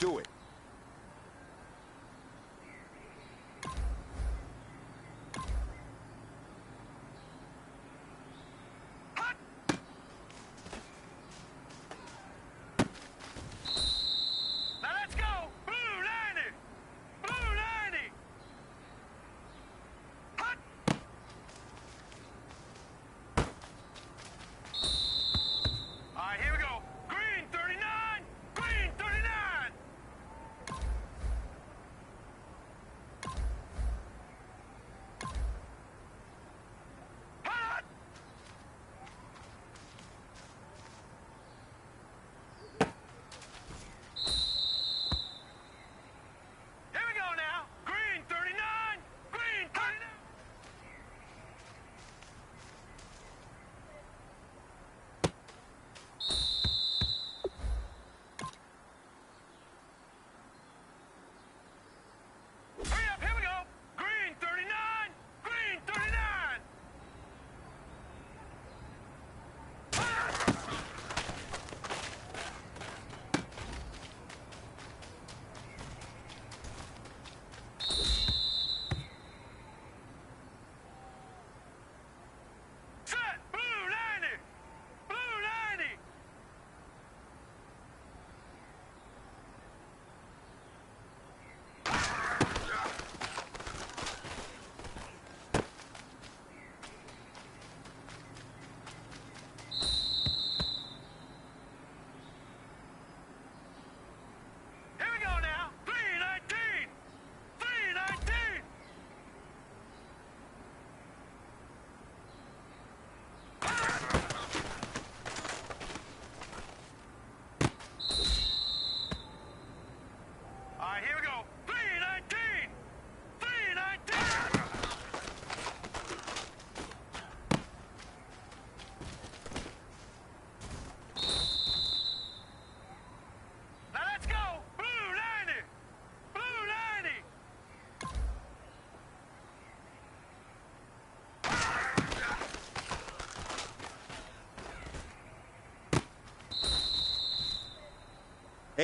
do it.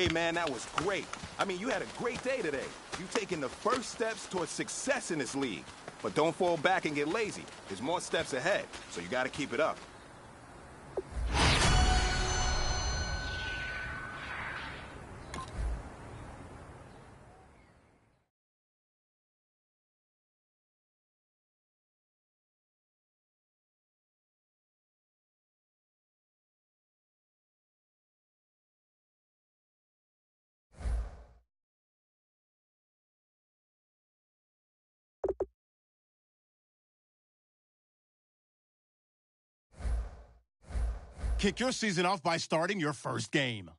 Hey, man, that was great. I mean, you had a great day today. You've taken the first steps towards success in this league. But don't fall back and get lazy. There's more steps ahead, so you gotta keep it up. Kick your season off by starting your first game.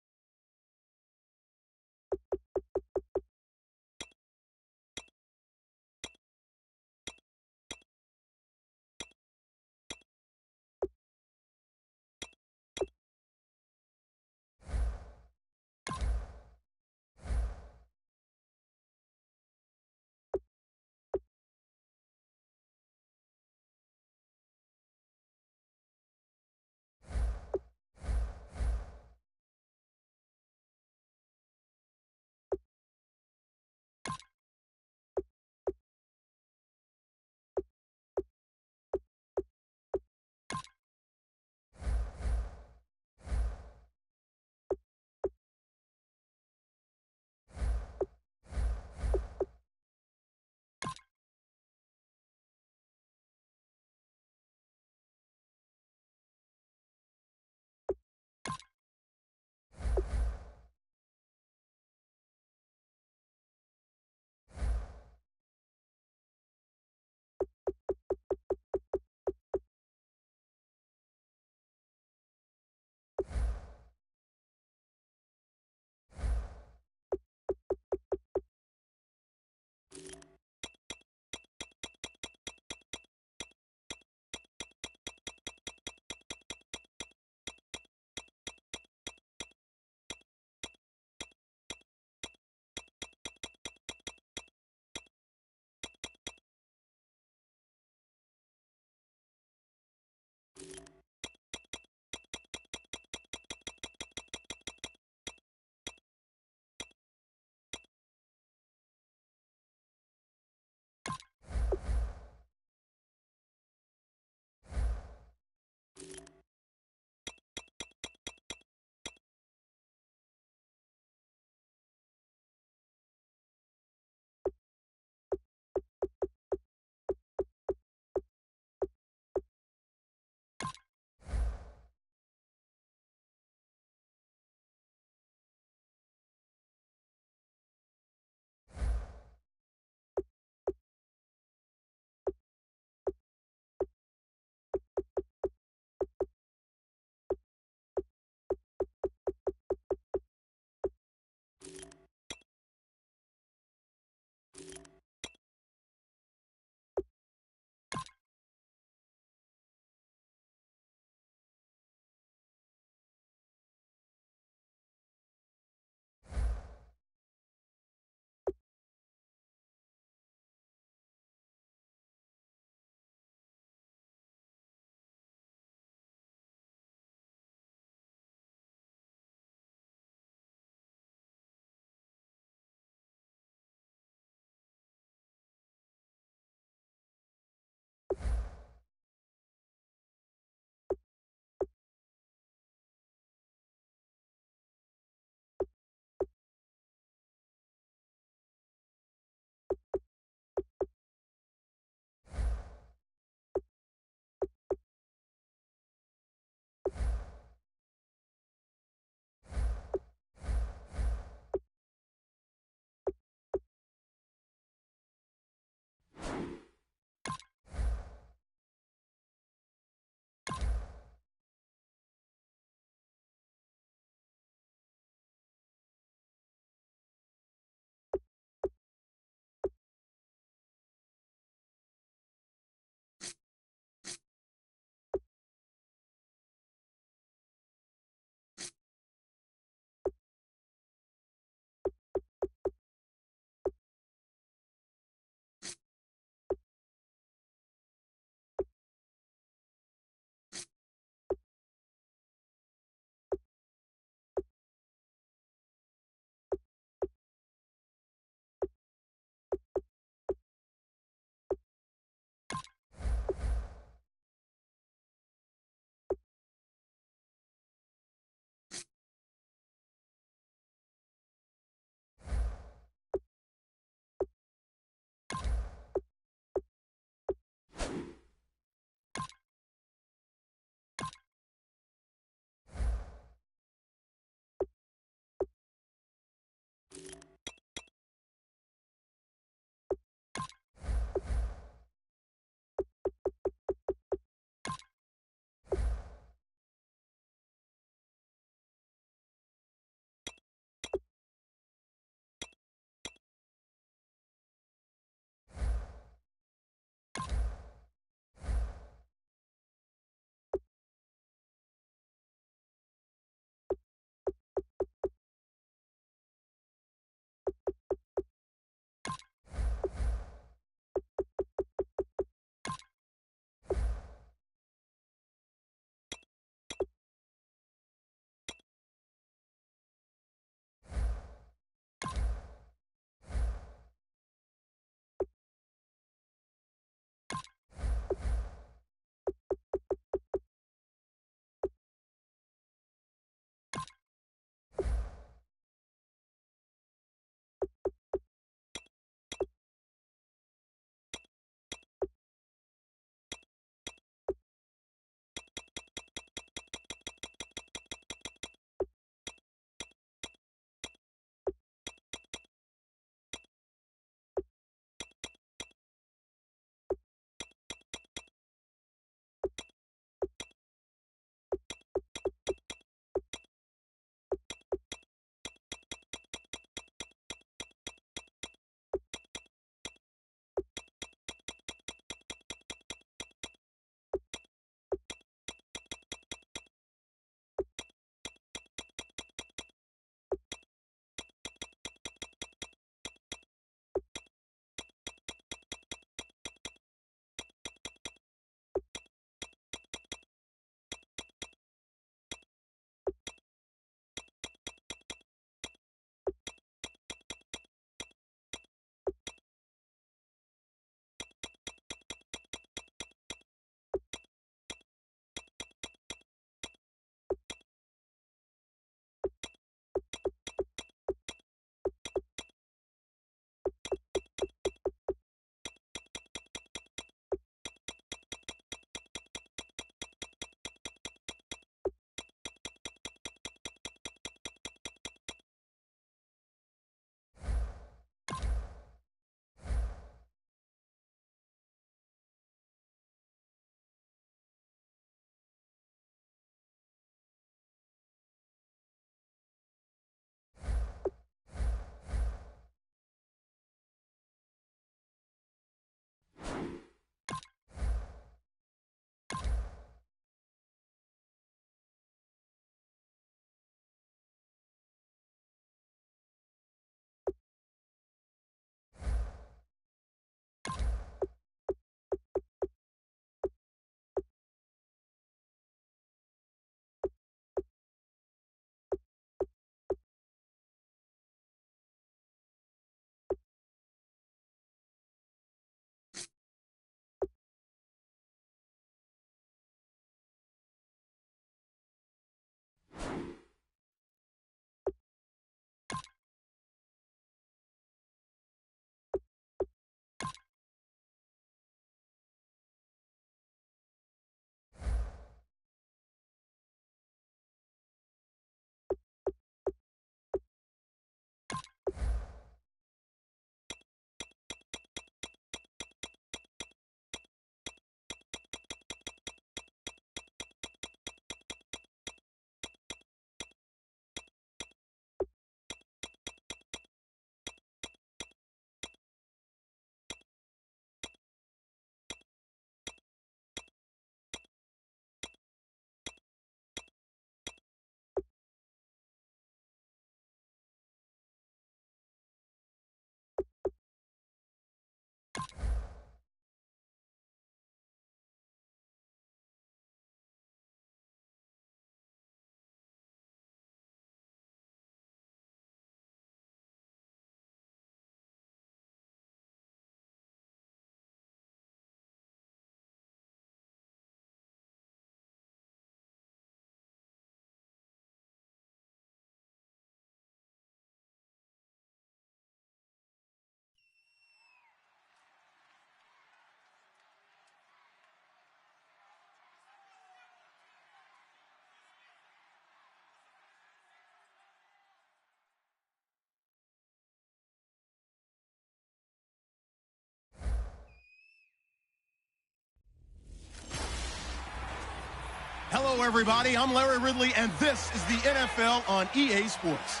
Hello, everybody. I'm Larry Ridley, and this is the NFL on EA Sports.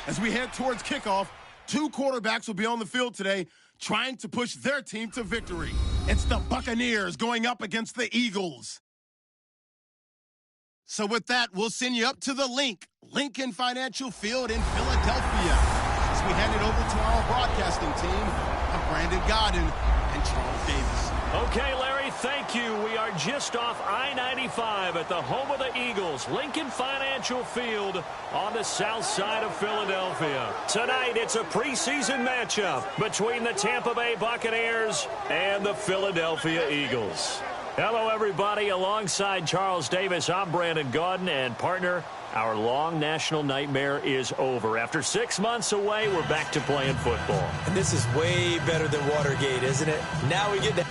As we head towards kickoff, two quarterbacks will be on the field today trying to push their team to victory. It's the Buccaneers going up against the Eagles. So with that, we'll send you up to the Lincoln Financial Field in Philadelphia. As we hand it over to our broadcasting team of Brandon Godden and Charles Davis. Okay, Larry, thank you. We are just off I-95 at the home of the Eagles, Lincoln Financial Field on the south side of Philadelphia. Tonight, it's a preseason matchup between the Tampa Bay Buccaneers and the Philadelphia Eagles. Hello, everybody. Alongside Charles Davis, I'm Brandon Gaudin, and partner, our long national nightmare is over. After 6 months away, we're back to playing football. And this is way better than Watergate, isn't it? Now we get to...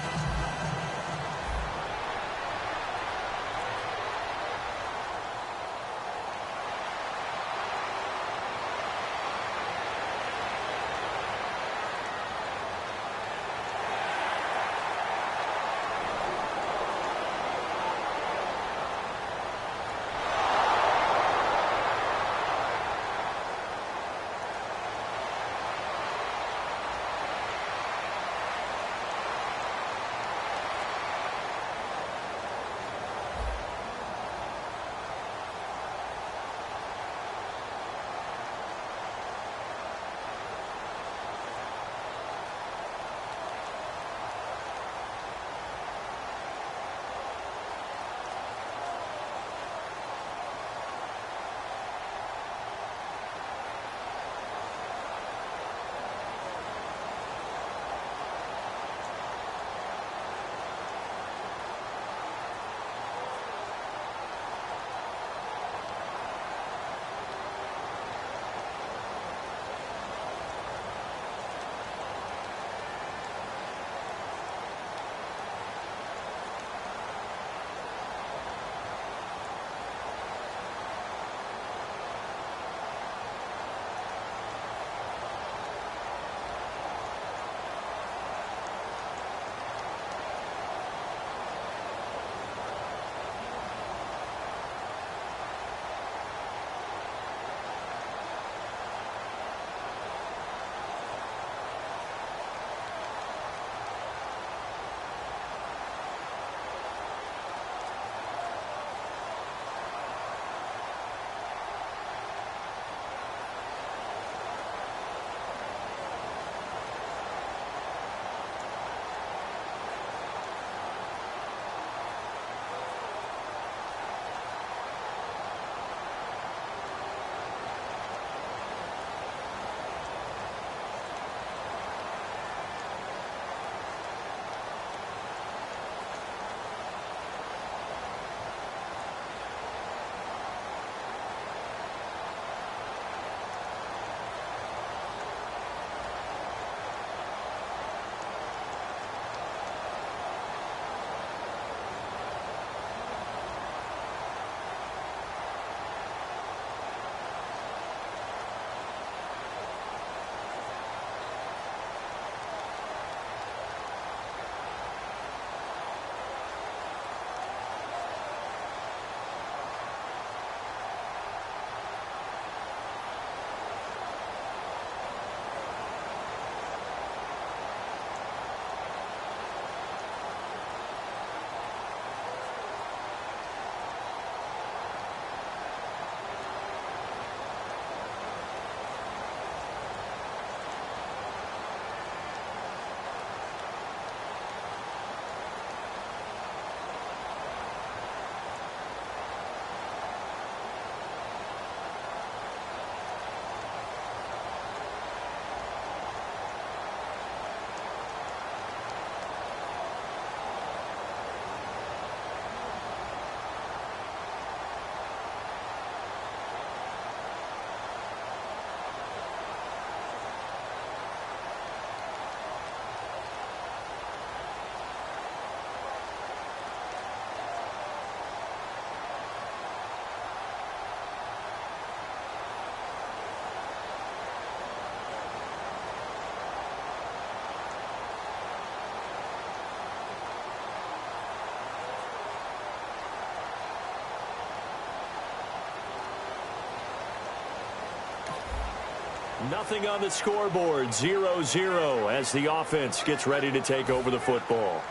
Nothing on the scoreboard, 0-0 as the offense gets ready to take over the football.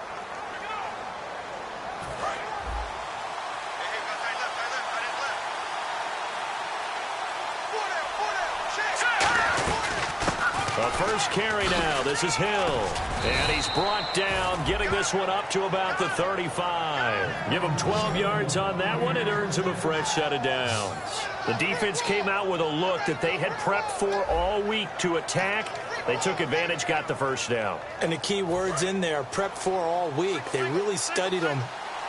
The first carry now. This is Hill. And he's brought down, getting this one up to about the 35. Give him 12 yards on that one. It earns him a fresh set of downs. The defense came out with a look that they had prepped for all week to attack. They took advantage, got the first down. And the key words in there, prepped for all week. They really studied them,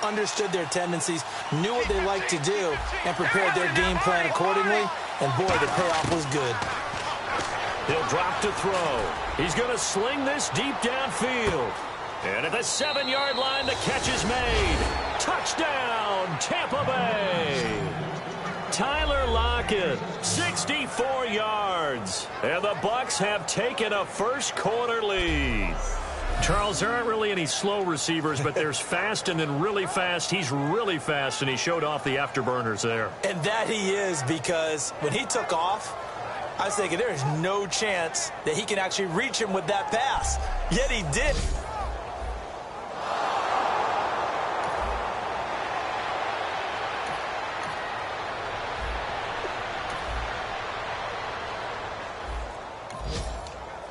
understood their tendencies, knew what they liked to do, and prepared their game plan accordingly. And boy, the payoff was good. He'll drop to throw. He's going to sling this deep downfield. And at the 7-yard line, the catch is made. Touchdown, Tampa Bay. Tyler Lockett, 64 yards. And the Bucs have taken a first-quarter lead. Charles, there aren't really any slow receivers, but there's fast and then really fast. He's really fast, and he showed off the afterburners there. And that he is, because when he took off, I was thinking there's no chance that he can actually reach him with that pass. Yet he did.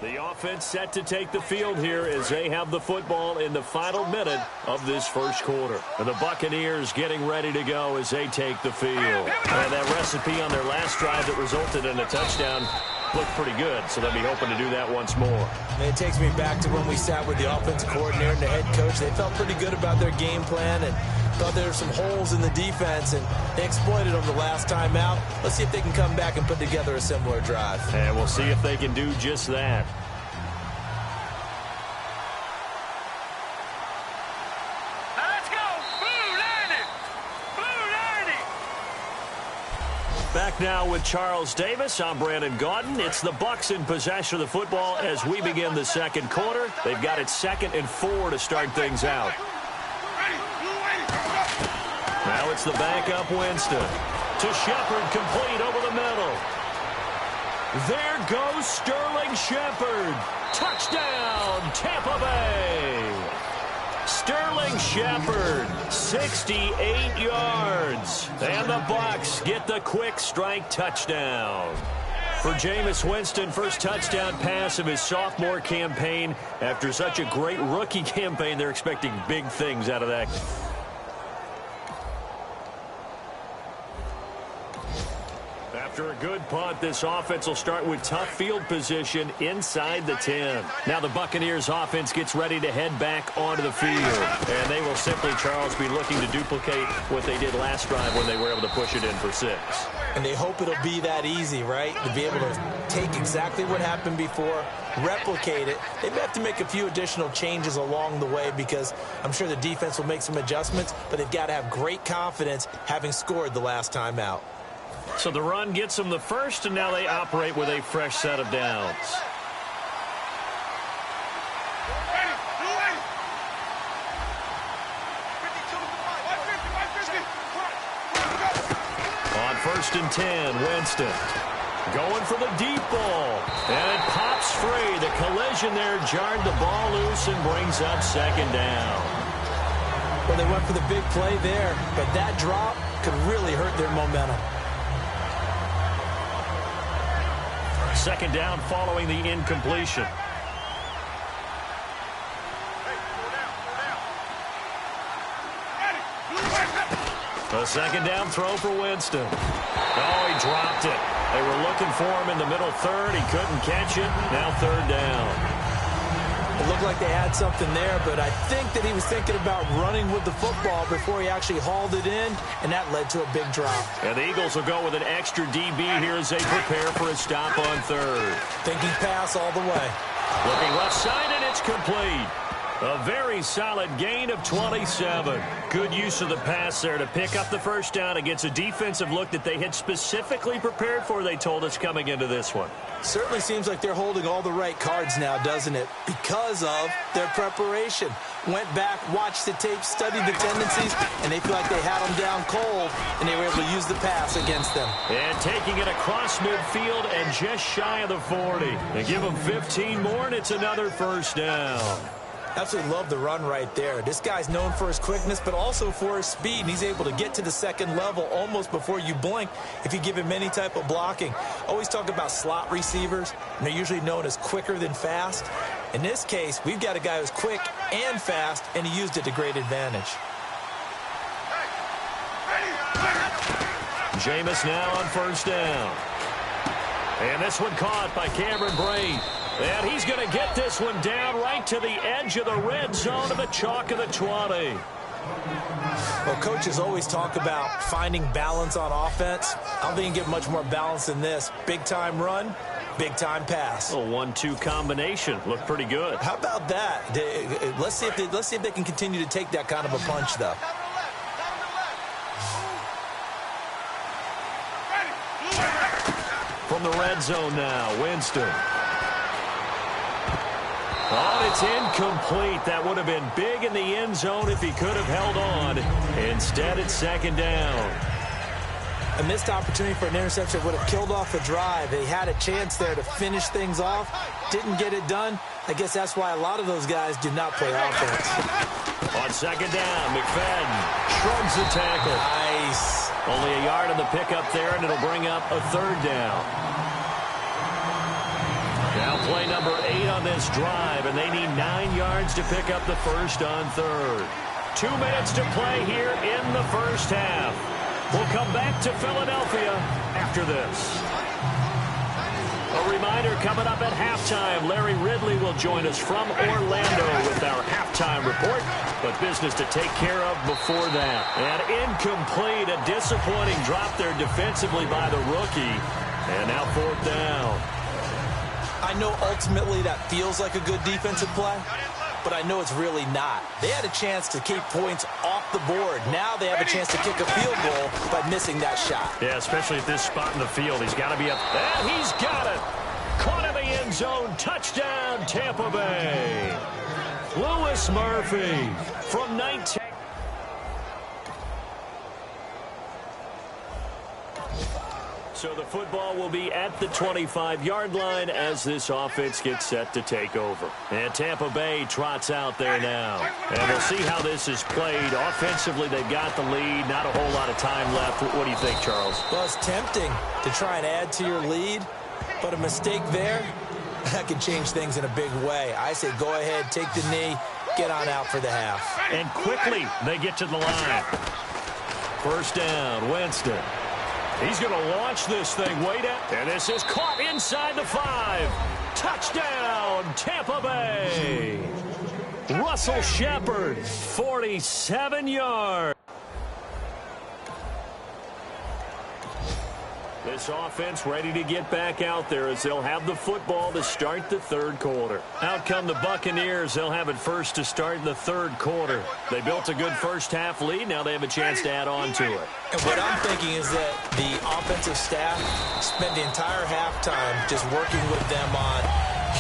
The offense set to take the field here as they have the football in the final minute of this first quarter. And the Buccaneers getting ready to go as they take the field. And that recipe on their last drive that resulted in a touchdown looked pretty good, so they'll be hoping to do that once more. And it takes me back to when we sat with the offensive coordinator and the head coach. They felt pretty good about their game plan and thought there were some holes in the defense, and they exploited them the last time out. Let's see if they can come back and put together a similar drive. And we'll see if they can do just that. Back now with Charles Davis. I'm Brandon Gaudin. It's the Bucs in possession of the football as we begin the second quarter. They've got it 2nd and 4 to start things out. Now it's the backup Winston. To Shepard, complete over the middle. There goes Sterling Shepard. Touchdown, Tampa Bay. Sterling Shepard, 68 yards. And the Bucs get the quick strike touchdown. For Jameis Winston, first touchdown pass of his sophomore campaign. After such a great rookie campaign, they're expecting big things out of that. After a good punt, this offense will start with tough field position inside the 10. Now the Buccaneers offense gets ready to head back onto the field. And they will simply, Charles, be looking to duplicate what they did last drive when they were able to push it in for 6. And they hope it'll be that easy, right? To be able to take exactly what happened before, replicate it. They may have to make a few additional changes along the way because I'm sure the defense will make some adjustments, but they've got to have great confidence having scored the last time out. So the run gets them the first, and now they operate with a fresh set of downs. On 1st and 10, Winston going for the deep ball, and it pops free. The collision there jarred the ball loose and brings up 2nd down. Well, they went for the big play there, but that drop could really hurt their momentum. 2nd down following the incompletion. A 2nd down throw for Winston. Oh, he dropped it. They were looking for him in the middle 3rd. He couldn't catch it. Now 3rd down. It looked like they had something there, but I think that he was thinking about running with the football before he actually hauled it in, and that led to a big drop. And the Eagles will go with an extra DB here as they prepare for a stop on 3rd. Thinking pass all the way. Looking left side, and it's complete. A very solid gain of 27. Good use of the pass there to pick up the first down against a defensive look that they had specifically prepared for, they told us, coming into this one. Certainly seems like they're holding all the right cards now, doesn't it? Because of their preparation. Went back, watched the tape, studied the tendencies, and they feel like they had them down cold, and they were able to use the pass against them. And taking it across midfield and just shy of the 40. They give them 15 more, and it's another first down. Absolutely love the run right there. This guy's known for his quickness, but also for his speed. And he's able to get to the second level almost before you blink if you give him any type of blocking. Always talk about slot receivers, and they're usually known as quicker than fast. In this case, we've got a guy who's quick and fast, and he used it to great advantage. Jameis now on first down. And this one caught by Cameron Brate. And he's going to get this one down right to the edge of the red zone of the chalk of the 20. Well, coaches always talk about finding balance on offense. I don't think you can get much more balance than this. Big-time run, big-time pass. A 1-2 combination. Looked pretty good. How about that? Let's see if they can continue to take that kind of a punch, though. From the red zone now, Winston. Oh, it's incomplete. That would have been big in the end zone if he could have held on. Instead, it's second down. A missed opportunity for an interception would have killed off a drive. They had a chance there to finish things off. Didn't get it done. I guess that's why a lot of those guys do not play offense. On second down, McFadden shrugs the tackle. Nice. Only a yard on the pickup there, and it'll bring up a third down. Now play number 8 on this drive, and they need 9 yards to pick up the first on third. 2 minutes to play here in the first half. We'll come back to Philadelphia after this. A reminder coming up at halftime, Larry Ridley will join us from Orlando with our halftime report, but business to take care of before that. And incomplete, a disappointing drop there defensively by the rookie. And now fourth down. I know ultimately that feels like a good defensive play, but I know it's really not. They had a chance to keep points off the board. Now they have a chance to kick a field goal by missing that shot. Yeah, especially at this spot in the field. He's got to be up. And he's got it. Caught in the end zone. Touchdown, Tampa Bay. Louis Murphy from 19. So the football will be at the 25-yard line as this offense gets set to take over. And Tampa Bay trots out there now. And we'll see how this is played. Offensively, they've got the lead. Not a whole lot of time left. What do you think, Charles? Well, it's tempting to try and add to your lead, but a mistake there, that can change things in a big way. I say go ahead, take the knee, get on out for the half. And quickly, they get to the line. First down, Winston. He's going to launch this thing way down. And this is caught inside the 5. Touchdown, Tampa Bay. Russell Shepard, 47 yards. This offense ready to get back out there as they'll have the football to start the third quarter. Out come the Buccaneers. They'll have it first to start the third quarter. They built a good first half lead. Now they have a chance to add on to it. And what I'm thinking is that the offensive staff spent the entire halftime just working with them on,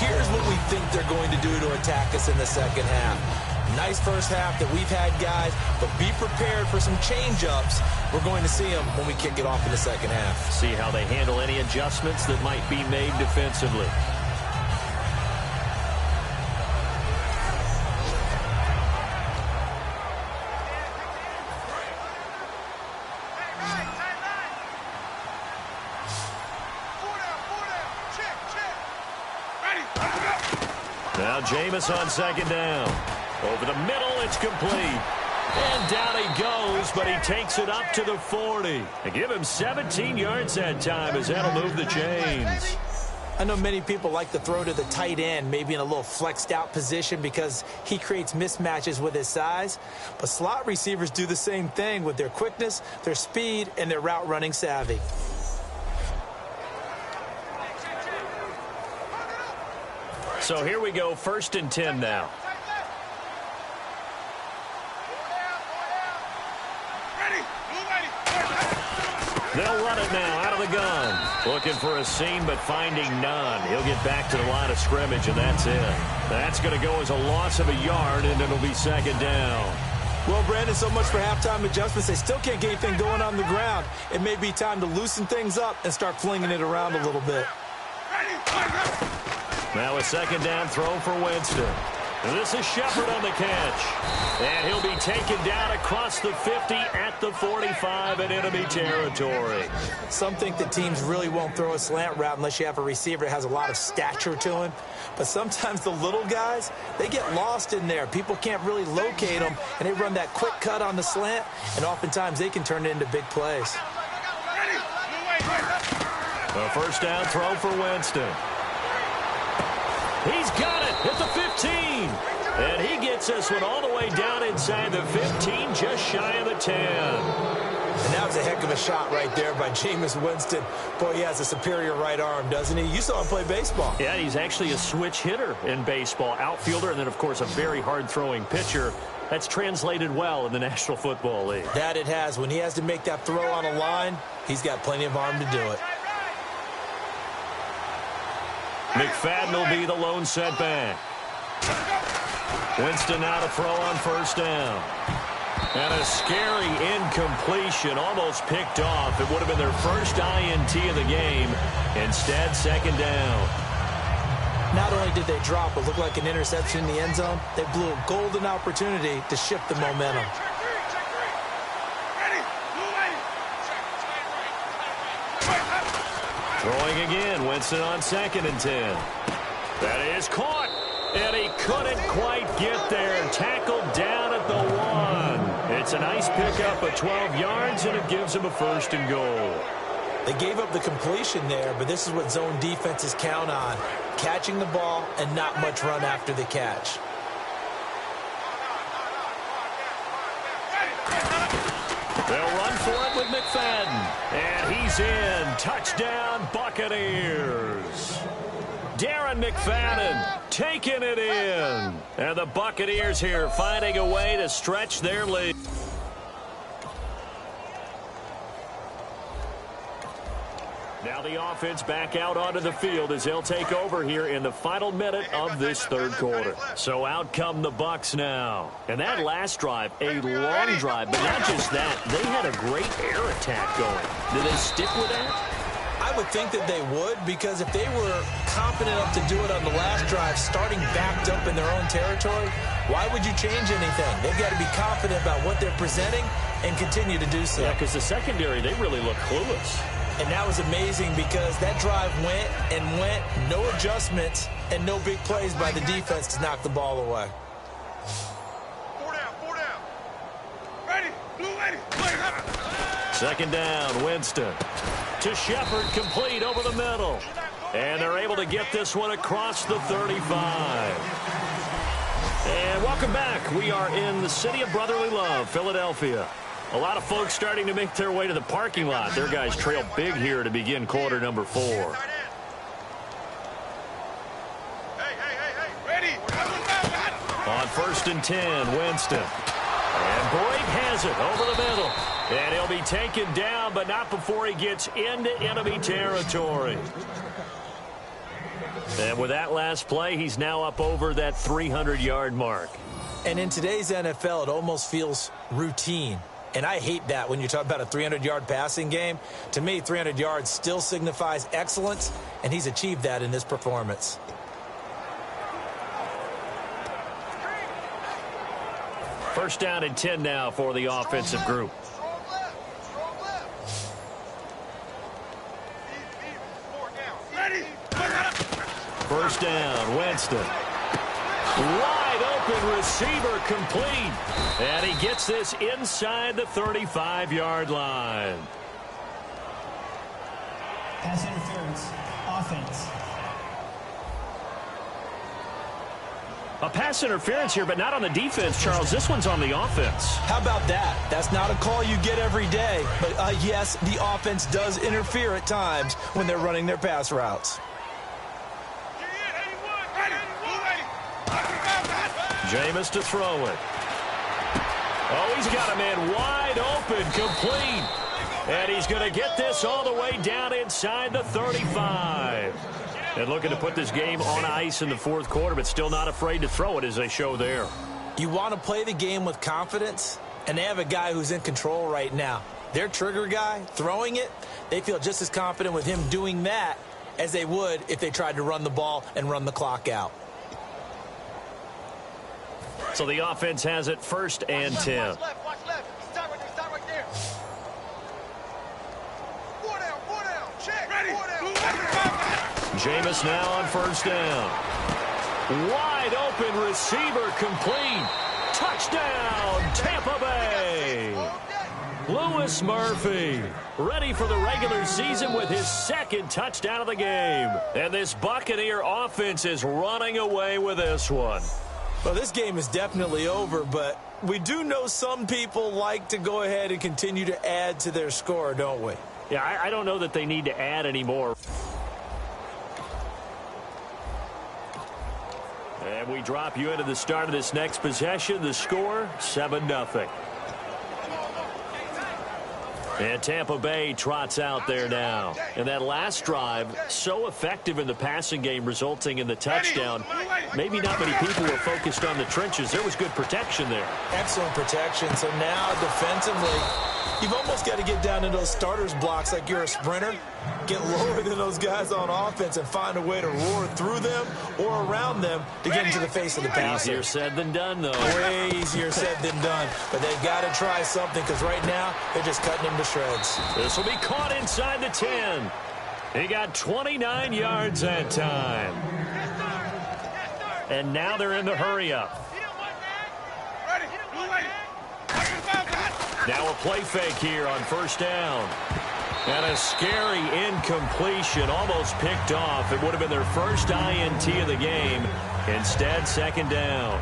here's what we think they're going to do to attack us in the second half. Nice first half that we've had, guys, but be prepared for some change-ups. We're going to see them when we kick it off in the second half. See how they handle any adjustments that might be made defensively. Now Jameis on second down. Over the middle, it's complete. And down he goes, but he takes it up to the 40. And give him 17 yards that time as that'll move the chains. I know many people like to throw to the tight end, maybe in a little flexed out position because he creates mismatches with his size. But slot receivers do the same thing with their quickness, their speed, and their route running savvy. So here we go, 1st and 10 now. They'll run it now out of the gun. Looking for a seam, but finding none. He'll get back to the line of scrimmage, and that's it. That's going to go as a loss of a yard, and it'll be second down. Well, Brandon, so much for halftime adjustments. They still can't get anything going on the ground. It may be time to loosen things up and start flinging it around a little bit. Now a second down throw for Winston. And this is Shepard on the catch. And he'll be taken down across the 50 at the 45 in enemy territory. Some think that teams really won't throw a slant route unless you have a receiver that has a lot of stature to him. But sometimes the little guys, they get lost in there. People can't really locate them, and they run that quick cut on the slant, and oftentimes they can turn it into big plays. A first down throw for Winston. He's got it at the 15. And he gets this one all the way down inside the 15, just shy of the 10. And that was a heck of a shot right there by Jameis Winston. Boy, he has a superior right arm, doesn't he? You saw him play baseball. Yeah, he's actually a switch hitter in baseball. Outfielder, and then, of course, a very hard-throwing pitcher. That's translated well in the National Football League. That it has. When he has to make that throw on a line, he's got plenty of arm to do it. McFadden will be the lone setback. Winston now to throw on first down. And a scary incompletion, almost picked off. It would have been their first INT of the game. Instead, second down. Not only did they drop what looked like an interception in the end zone, they blew a golden opportunity to shift the momentum. Throwing again, Winston on 2nd and 10. That is caught, and he couldn't quite get there. Tackled down at the 1. It's a nice pickup of 12 yards, and it gives him a 1st and goal. They gave up the completion there, but this is what zone defenses count on. Catching the ball and not much run after the catch. They'll run for it with McFadden. And he's in. Touchdown, Buccaneers. Darren McFadden taking it in. And the Buccaneers here finding a way to stretch their lead. Now the offense back out onto the field as they'll take over here in the final minute of this third quarter. So out come the Bucs now. And that last drive, a long drive, but not just that. They had a great air attack going. Do they stick with that? I would think that they would, because if they were confident enough to do it on the last drive, starting backed up in their own territory, why would you change anything? They've got to be confident about what they're presenting and continue to do so. Yeah, because the secondary, they really look clueless. And that was amazing because that drive went and went, no adjustments, and no big plays by the defense to knock the ball away. 4 down. Ready, blue ready. Second down, Winston. To Shepard, complete over the middle. And they're able to get this one across the 35. And welcome back. We are in the city of brotherly love, Philadelphia. A lot of folks starting to make their way to the parking lot. Their guys trail big here to begin quarter number 4. Hey, ready. On 1st and 10, Winston. And Boyd has it over the middle. And he'll be taken down, but not before he gets into enemy territory. And with that last play, he's now up over that 300-yard mark. And in today's NFL, it almost feels routine. And I hate that when you talk about a 300-yard passing game. To me, 300 yards still signifies excellence, and he's achieved that in this performance. First down and 10 now for the offensive group. First down, Winston. Wide open receiver complete. And he gets this inside the 35-yard line. Pass interference, offense. A pass interference here, but not on the defense, Charles. This one's on the offense. How about that? That's not a call you get every day. But, yes, the offense does interfere at times when they're running their pass routes. Jameis to throw it. Oh, he's got a man wide open, complete. And he's going to get this all the way down inside the 35. And looking to put this game on ice in the fourth quarter, but still not afraid to throw it as they show there. You want to play the game with confidence, and they have a guy who's in control right now. Their trigger guy throwing it, they feel just as confident with him doing that as they would if they tried to run the ball and run the clock out. So the offense has it first and 10. Watch left. Stop right there. Four down. Check. Ready. Jameis now on first down. Wide open receiver complete. Touchdown, Tampa Bay. Lewis Murphy ready for the regular season with his second touchdown of the game. And this Buccaneer offense is running away with this one. Well, this game is definitely over, but we do know some people like to go ahead and continue to add to their score, don't we? Yeah, I don't know that they need to add any more. And we drop you into the start of this next possession. The score, 7-0. And Tampa Bay trots out there now. And that last drive, so effective in the passing game, resulting in the touchdown. Maybe not many people were focused on the trenches. There was good protection there. Excellent protection. So now defensively, you've almost got to get down into those starters blocks like you're a sprinter. Get lower than those guys on offense and find a way to roar through them or around them to get into the face of the passer. Easier said than done, though. Way easier said than done. But they've got to try something because right now they're just cutting him to shreds. This will be caught inside the 10. He got 29 yards that time. And now they're in the hurry-up. Now a play fake here on first down. And a scary incompletion, almost picked off. It would have been their first INT of the game. Instead, second down.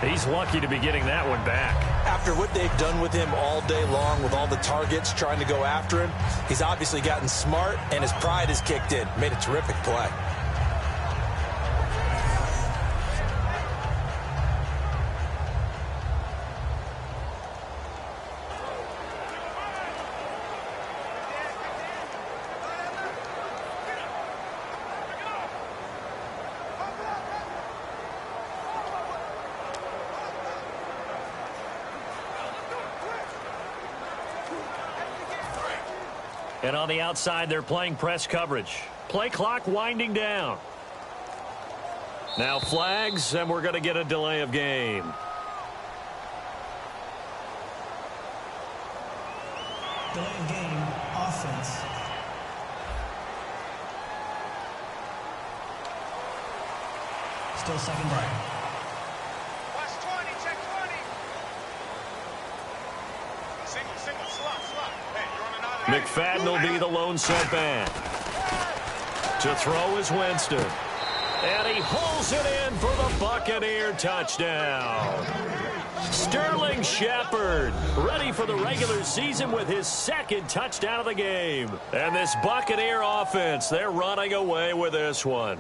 He's lucky to be getting that one back. After what they've done with him all day long with all the targets trying to go after him, he's obviously gotten smart and his pride has kicked in. Made a terrific play. And on the outside, they're playing press coverage. Play clock winding down. Now flags, and we're going to get a delay of game. Delay of game, offense. Still second down. Watch 20, check 20. Single, slot. Hey, you're running out of McFadden will be the lone setback. To throw is Winston. And he holds it in for the Buccaneer touchdown. Sterling Shepard ready for the regular season with his second touchdown of the game. And this Buccaneer offense, they're running away with this one.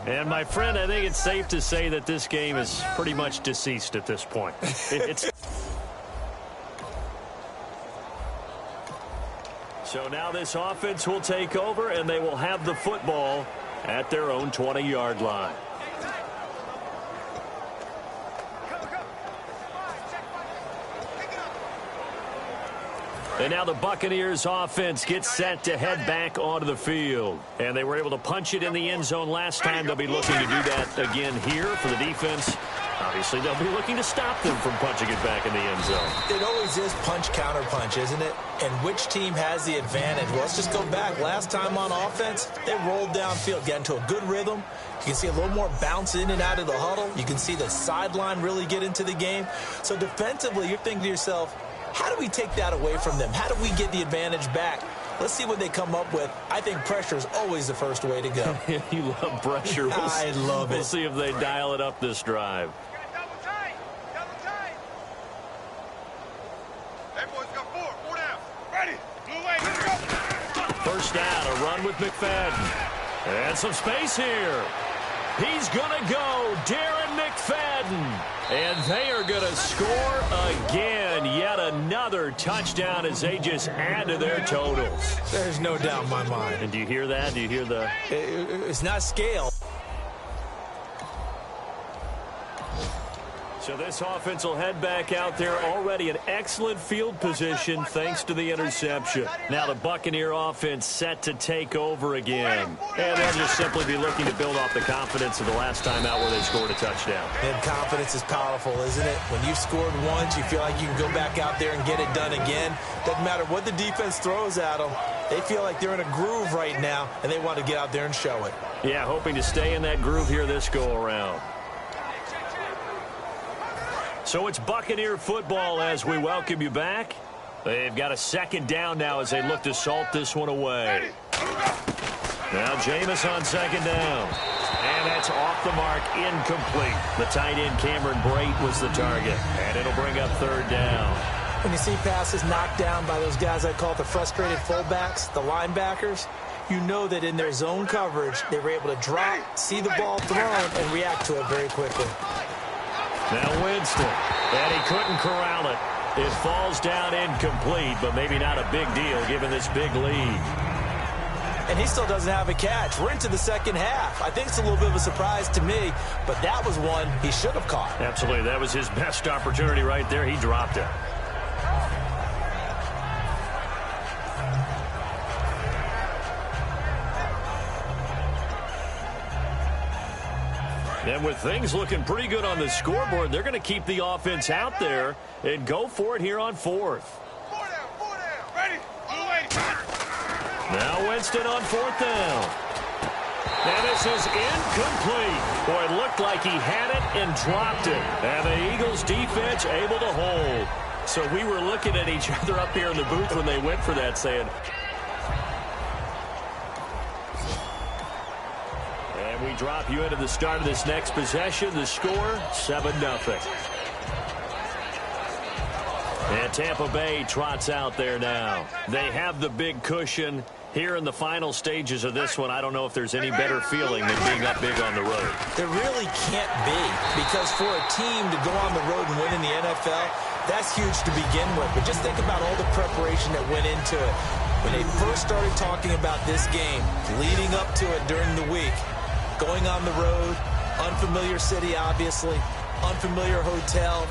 And my friend, I think it's safe to say that this game is pretty much deceased at this point. So now this offense will take over, and they will have the football at their own 20-yard line. And now the Buccaneers offense gets set to head back onto the field. And they were able to punch it in the end zone last time. They'll be looking to do that again here for the defense. Obviously, they'll be looking to stop them from punching it back in the end zone. It always is punch-counter-punch, isn't it? And which team has the advantage? Well, let's just go back. Last time on offense, they rolled downfield, got into a good rhythm. You can see a little more bounce in and out of the huddle. You can see the sideline really get into the game. So defensively, you're thinking to yourself, how do we take that away from them? How do we get the advantage back? Let's see what they come up with. I think pressure is always the first way to go. You love pressure. I love it. We'll see if they dial it up this drive. Double tight. That boy's got four down. Ready. Blue way. Let's go. First down, a run with McFadden. And some space here. He's going to go. Darren McFadden. And they are going to score again. Yet another touchdown as they just add to their totals. There's no doubt in my mind. And do you hear that? Do you hear the... It's not scale. So this offense will head back out there, already in excellent field position thanks to the interception. Now the Buccaneer offense set to take over again. And they'll just simply be looking to build off the confidence of the last time out where they scored a touchdown. And confidence is powerful, isn't it? When you've scored once, you feel like you can go back out there and get it done again. Doesn't matter what the defense throws at them. They feel like they're in a groove right now, and they want to get out there and show it. Yeah, hoping to stay in that groove here this go-around. So it's Buccaneer football as we welcome you back. They've got a second down now as they look to salt this one away. Now Jameis on second down. And that's off the mark, incomplete. The tight end Cameron Brate was the target. And it'll bring up third down. When you see passes knocked down by those guys I call the frustrated fullbacks, the linebackers, you know that in their zone coverage, they were able to drop, see the ball thrown, and react to it very quickly. Now Winston, and he couldn't corral it. It falls down incomplete, but maybe not a big deal given this big lead. And he still doesn't have a catch. We're into the second half. I think it's a little bit of a surprise to me, but that was one he should have caught. Absolutely. That was his best opportunity right there. He dropped it. And with things looking pretty good on the scoreboard, they're going to keep the offense out there and go for it here on fourth. Four down. Ready? Blue lady. Now Winston on fourth down. And this is incomplete. Boy, it looked like he had it and dropped it. And the Eagles defense able to hold. So we were looking at each other up here in the booth when they went for that, saying... We drop you into the start of this next possession. The score, 7-0. And Tampa Bay trots out there now. They have the big cushion here in the final stages of this one. I don't know if there's any better feeling than being up big on the road. There really can't be, because for a team to go on the road and win in the NFL, that's huge to begin with. But just think about all the preparation that went into it. When they first started talking about this game, leading up to it during the week, going on the road, unfamiliar city, obviously, unfamiliar hotel.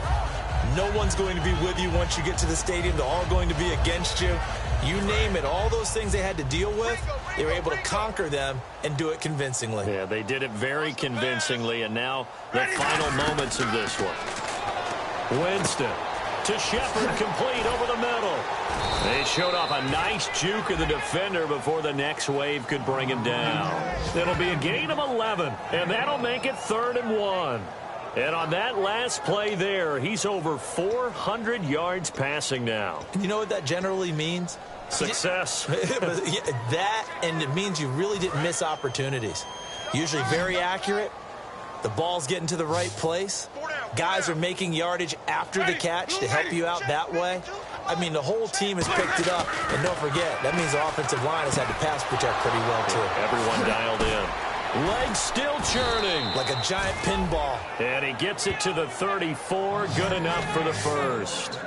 No one's going to be with you once you get to the stadium. They're all going to be against you. You name it, all those things they had to deal with, they were able to conquer them and do it convincingly. Yeah, they did it very convincingly, and now the final moments of this one. Winston to Shepard, complete over the middle. They showed off a nice juke of the defender before the next wave could bring him down. It'll be a gain of 11, and that'll make it 3rd and 1. And on that last play there, he's over 400 yards passing now. And you know what that generally means? Success. That, and it means you really didn't miss opportunities. Usually very accurate. The ball's getting to the right place. Guys are making yardage after the catch to help you out that way. I mean, the whole team has picked it up. And don't forget, that means the offensive line has had to pass protect pretty well, too. Everyone dialed in. Legs still churning. Like a giant pinball. And he gets it to the 34. Good enough for the first.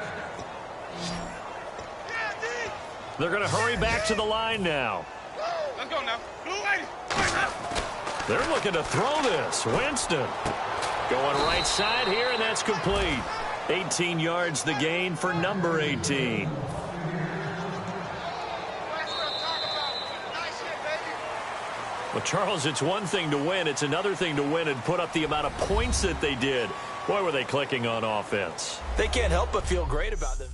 They're going to hurry back to the line now. Let's go now. Blue lady. They're looking to throw this. Winston going right side here, and that's complete. 18 yards the gain for number 18. Well, Charles, it's one thing to win. It's another thing to win and put up the amount of points that they did. Boy, were they clicking on offense. They can't help but feel great about them.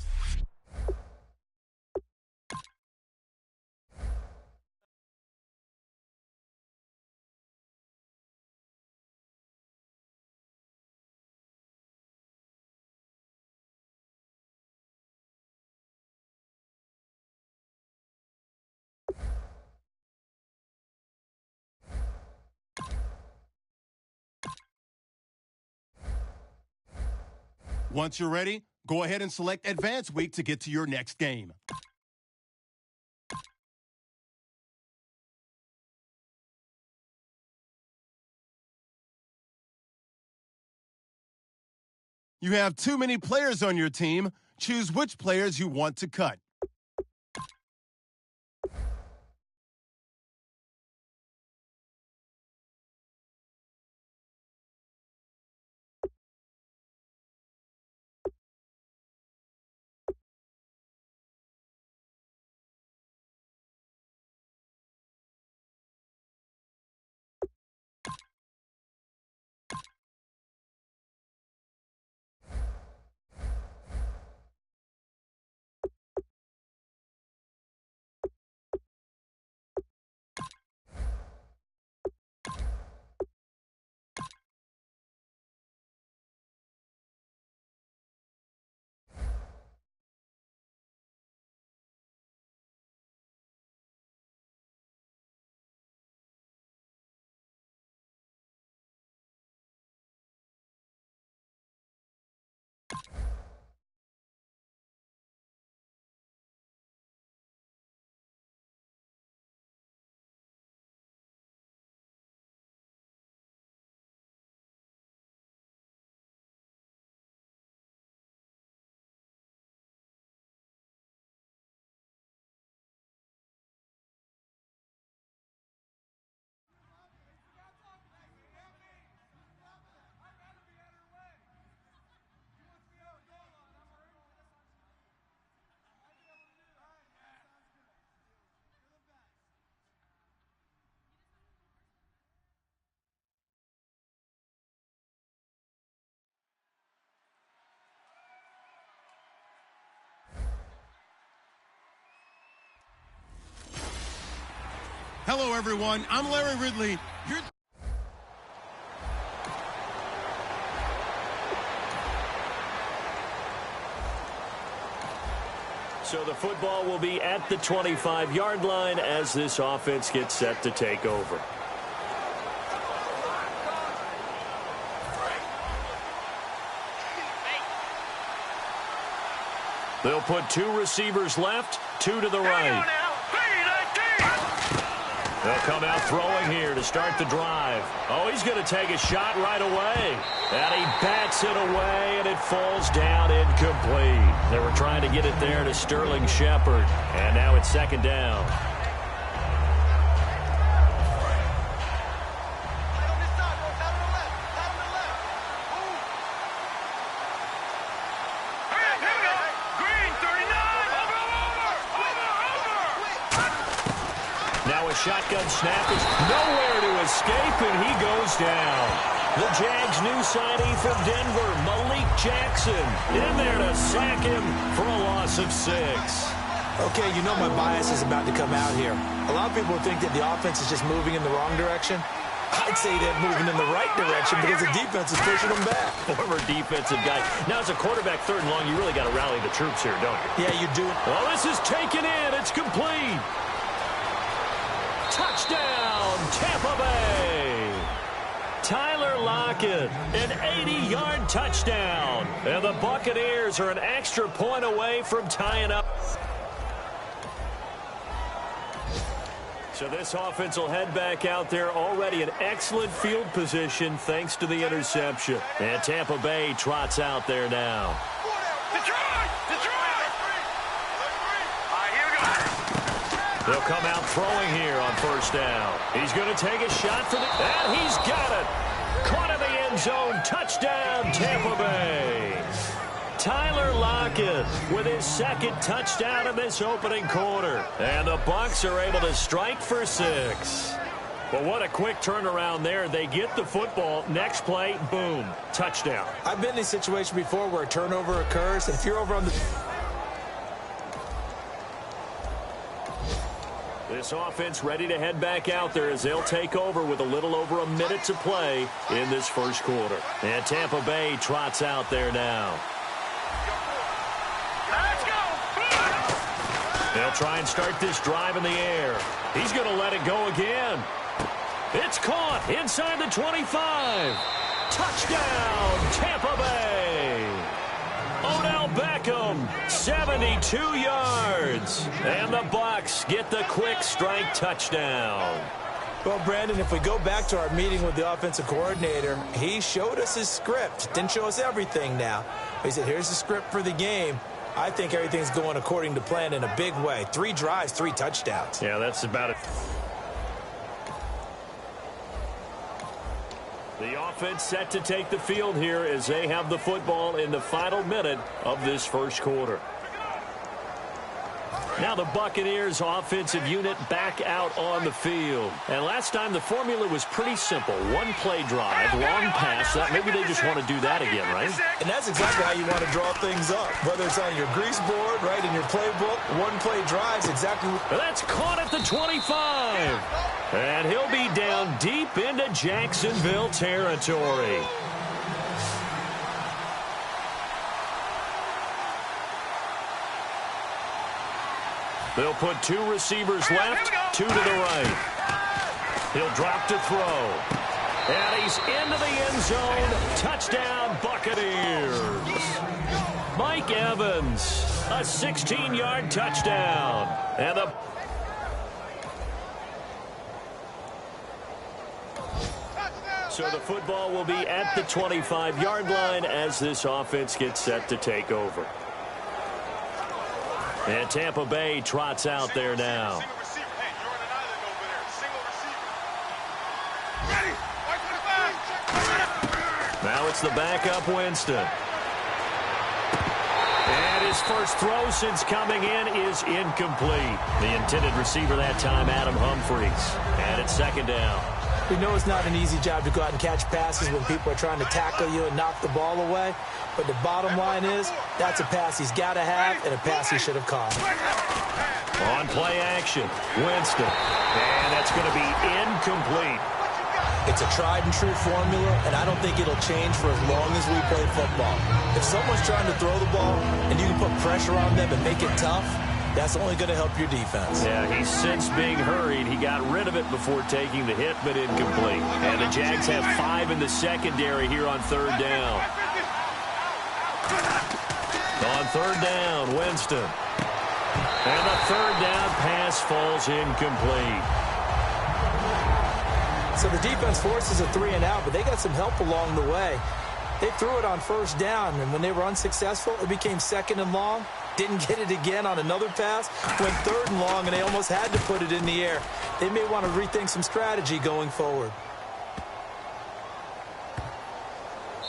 Once you're ready, go ahead and select Advance Week to get to your next game. You have too many players on your team. Choose which players you want to cut. Hello, everyone. I'm Larry Ridley. So the football will be at the 25-yard line as this offense gets set to take over. They'll put 2 receivers left, 2 to the right. They'll come out throwing here to start the drive. Oh, he's going to take a shot right away. And he bats it away, and it falls down incomplete. They were trying to get it there to Sterling Shepard. And now it's 2nd down. Shotgun snap is nowhere to escape, and he goes down. The Jags' new signee from Denver, Malik Jackson, in there to sack him for a loss of 6. Okay, you know my bias is about to come out here. A lot of people think that the offense is just moving in the wrong direction. I'd say they're moving in the right direction because the defense is pushing them back. Former defensive guy. Now, as a quarterback 3rd and long, you really got to rally the troops here, don't you? Yeah, you do. Well, this is taken in. It's complete. Touchdown, Tampa Bay. Tyler Lockett, an 80-yard touchdown. And the Buccaneers are an extra point away from tying up. So this offense will head back out there, already in excellent field position thanks to the interception. And Tampa Bay trots out there now. They'll come out throwing here on 1st down. He's going to take a shot for the... And he's got it. Caught in the end zone. Touchdown, Tampa Bay. Tyler Lockett with his 2nd touchdown in this opening quarter. And the Bucs are able to strike for 6. But what a quick turnaround there. They get the football. Next play, boom, touchdown. I've been in this situation before where a turnover occurs. If you're over on the... This offense ready to head back out there as they'll take over with a little over a minute to play in this 1st quarter. And Tampa Bay trots out there now. Let's go! They'll try and start this drive in the air. He's going to let it go again. It's caught inside the 25. Touchdown, Tampa Bay. Odell Beckham, 72 yards. And the Bucs get the quick strike touchdown. Well, Brandon, if we go back to our meeting with the offensive coordinator, he showed us his script. Didn't show us everything now. He said, here's the script for the game. I think everything's going according to plan in a big way. 3 drives, 3 touchdowns. Yeah, that's about it. The offense set to take the field here as they have the football in the final minute of this first quarter. Now the Buccaneers offensive unit back out on the field. And last time the formula was pretty simple. 1-play drive, long pass. Maybe they just want to do that again, right? And that's exactly how you want to draw things up. Whether it's on your grease board, right, in your playbook, 1-play drives, exactly. That's caught at the 25. And he'll be down deep into Jacksonville territory. They'll put 2 receivers left, 2 to the right. He'll drop to throw. And he's into the end zone. Touchdown, Buccaneers. Mike Evans, a 16-yard touchdown. And the... So the football will be at the 25-yard line as this offense gets set to take over. And Tampa Bay trots out there now. Single receiver. Hey, you're on an island over there. Single receiver. Ready. White 25. Now it's the backup Winston. And his first throw since coming in is incomplete. The intended receiver that time, Adam Humphries. And it's second down. We know it's not an easy job to go out and catch passes when people are trying to tackle you and knock the ball away. But the bottom line is, that's a pass he's got to have and a pass he should have caught. On play action, Winston. And that's going to be incomplete. It's a tried and true formula, and I don't think it'll change for as long as we play football. If someone's trying to throw the ball and you can put pressure on them and make it tough, that's only going to help your defense. Yeah, he's since being hurried. He got rid of it before taking the hit, but incomplete. And the Jags have 5 in the secondary here on third down. On third down, Winston. And the third down pass falls incomplete. So the defense forces a 3 and out, but they got some help along the way. They threw it on first down, and when they were unsuccessful, it became 2nd and long. Didn't get it again on another pass. Went 3rd and long, and they almost had to put it in the air. They may want to rethink some strategy going forward.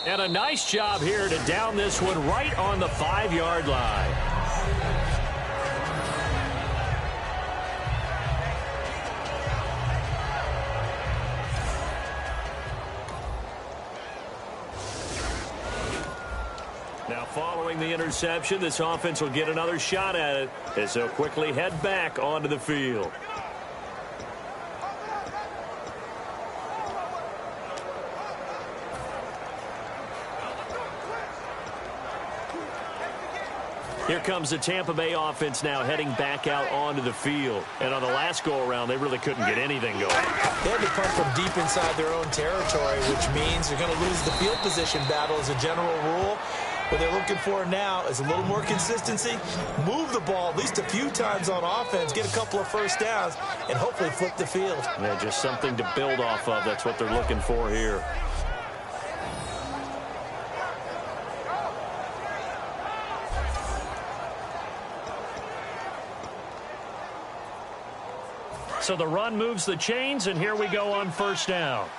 And a nice job here to down this one right on the 5-yard line. Now, following the interception, this offense will get another shot at it as they'll quickly head back onto the field. Here comes the Tampa Bay offense now heading back out onto the field. And on the last go-around, they really couldn't get anything going. They had to punt from deep inside their own territory, which means they're going to lose the field position battle as a general rule. What they're looking for now is a little more consistency, move the ball at least a few times on offense, get a couple of first downs, and hopefully flip the field. Yeah, just something to build off of. That's what they're looking for here. So the run moves the chains, and here we go on first down.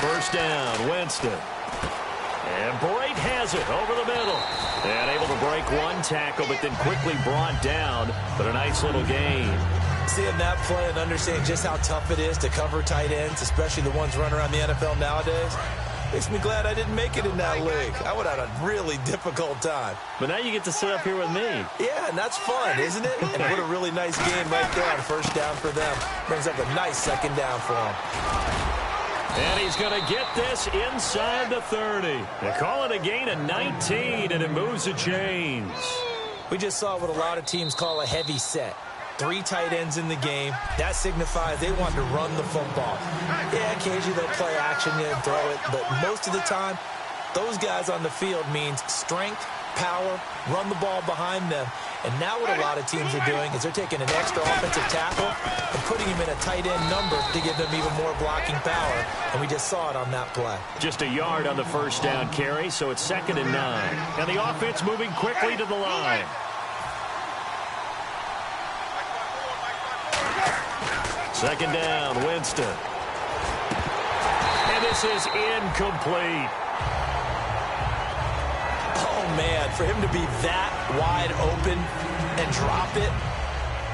First down, Winston. And Bright has it over the middle. And able to break one tackle, but then quickly brought down. But a nice little gain. Seeing that play and understanding just how tough it is to cover tight ends, especially the ones running around the NFL nowadays, makes me glad I didn't make it in that league. I would have had a really difficult time. But now you get to sit up here with me. Yeah, and that's fun, isn't it? And what a really nice game right there on first down for them. Brings up a nice second down for them. And he's going to get this inside the 30. They call it a gain of 19, and it moves the chains. We just saw what a lot of teams call a heavy set. 3 tight ends in the game. That signifies they want to run the football. Yeah, occasionally they'll play action and throw it, but most of the time, those guys on the field means strength, power, run the ball behind them. And now what a lot of teams are doing is they're taking an extra offensive tackle and putting him in a tight end number to give them even more blocking power. And we just saw it on that play. Just a yard on the first down carry, so it's 2nd and 9. And the offense moving quickly to the line. Second down, Winston. And this is incomplete. Oh, man, for him to be that wide open and drop it.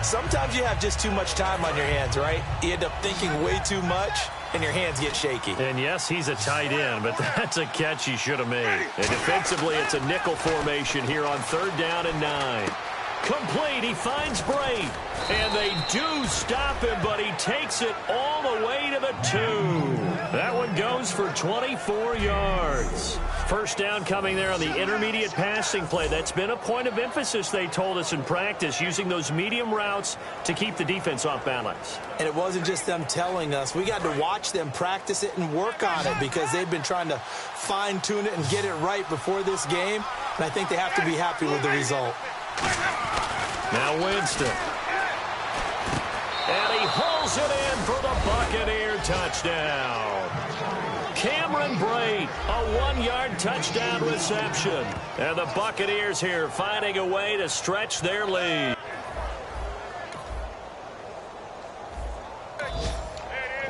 Sometimes you have just too much time on your hands, right? You end up thinking way too much, and your hands get shaky. And yes, he's a tight end, but that's a catch he should have made. And defensively, it's a nickel formation here on 3rd down and 9. Complete, he finds Bray. And they do stop him, but he takes it all the way to the 2. That one goes for 24 yards. First down coming there on the intermediate passing play. That's been a point of emphasis, they told us in practice, using those medium routes to keep the defense off balance. And it wasn't just them telling us. We got to watch them practice it and work on it because they've been trying to fine-tune it and get it right before this game. And I think they have to be happy with the result. Now Winston. And he hauls it in for the Buccaneer touchdown. Cameron Brate, a 1-yard touchdown reception. And the Buccaneers here finding a way to stretch their lead.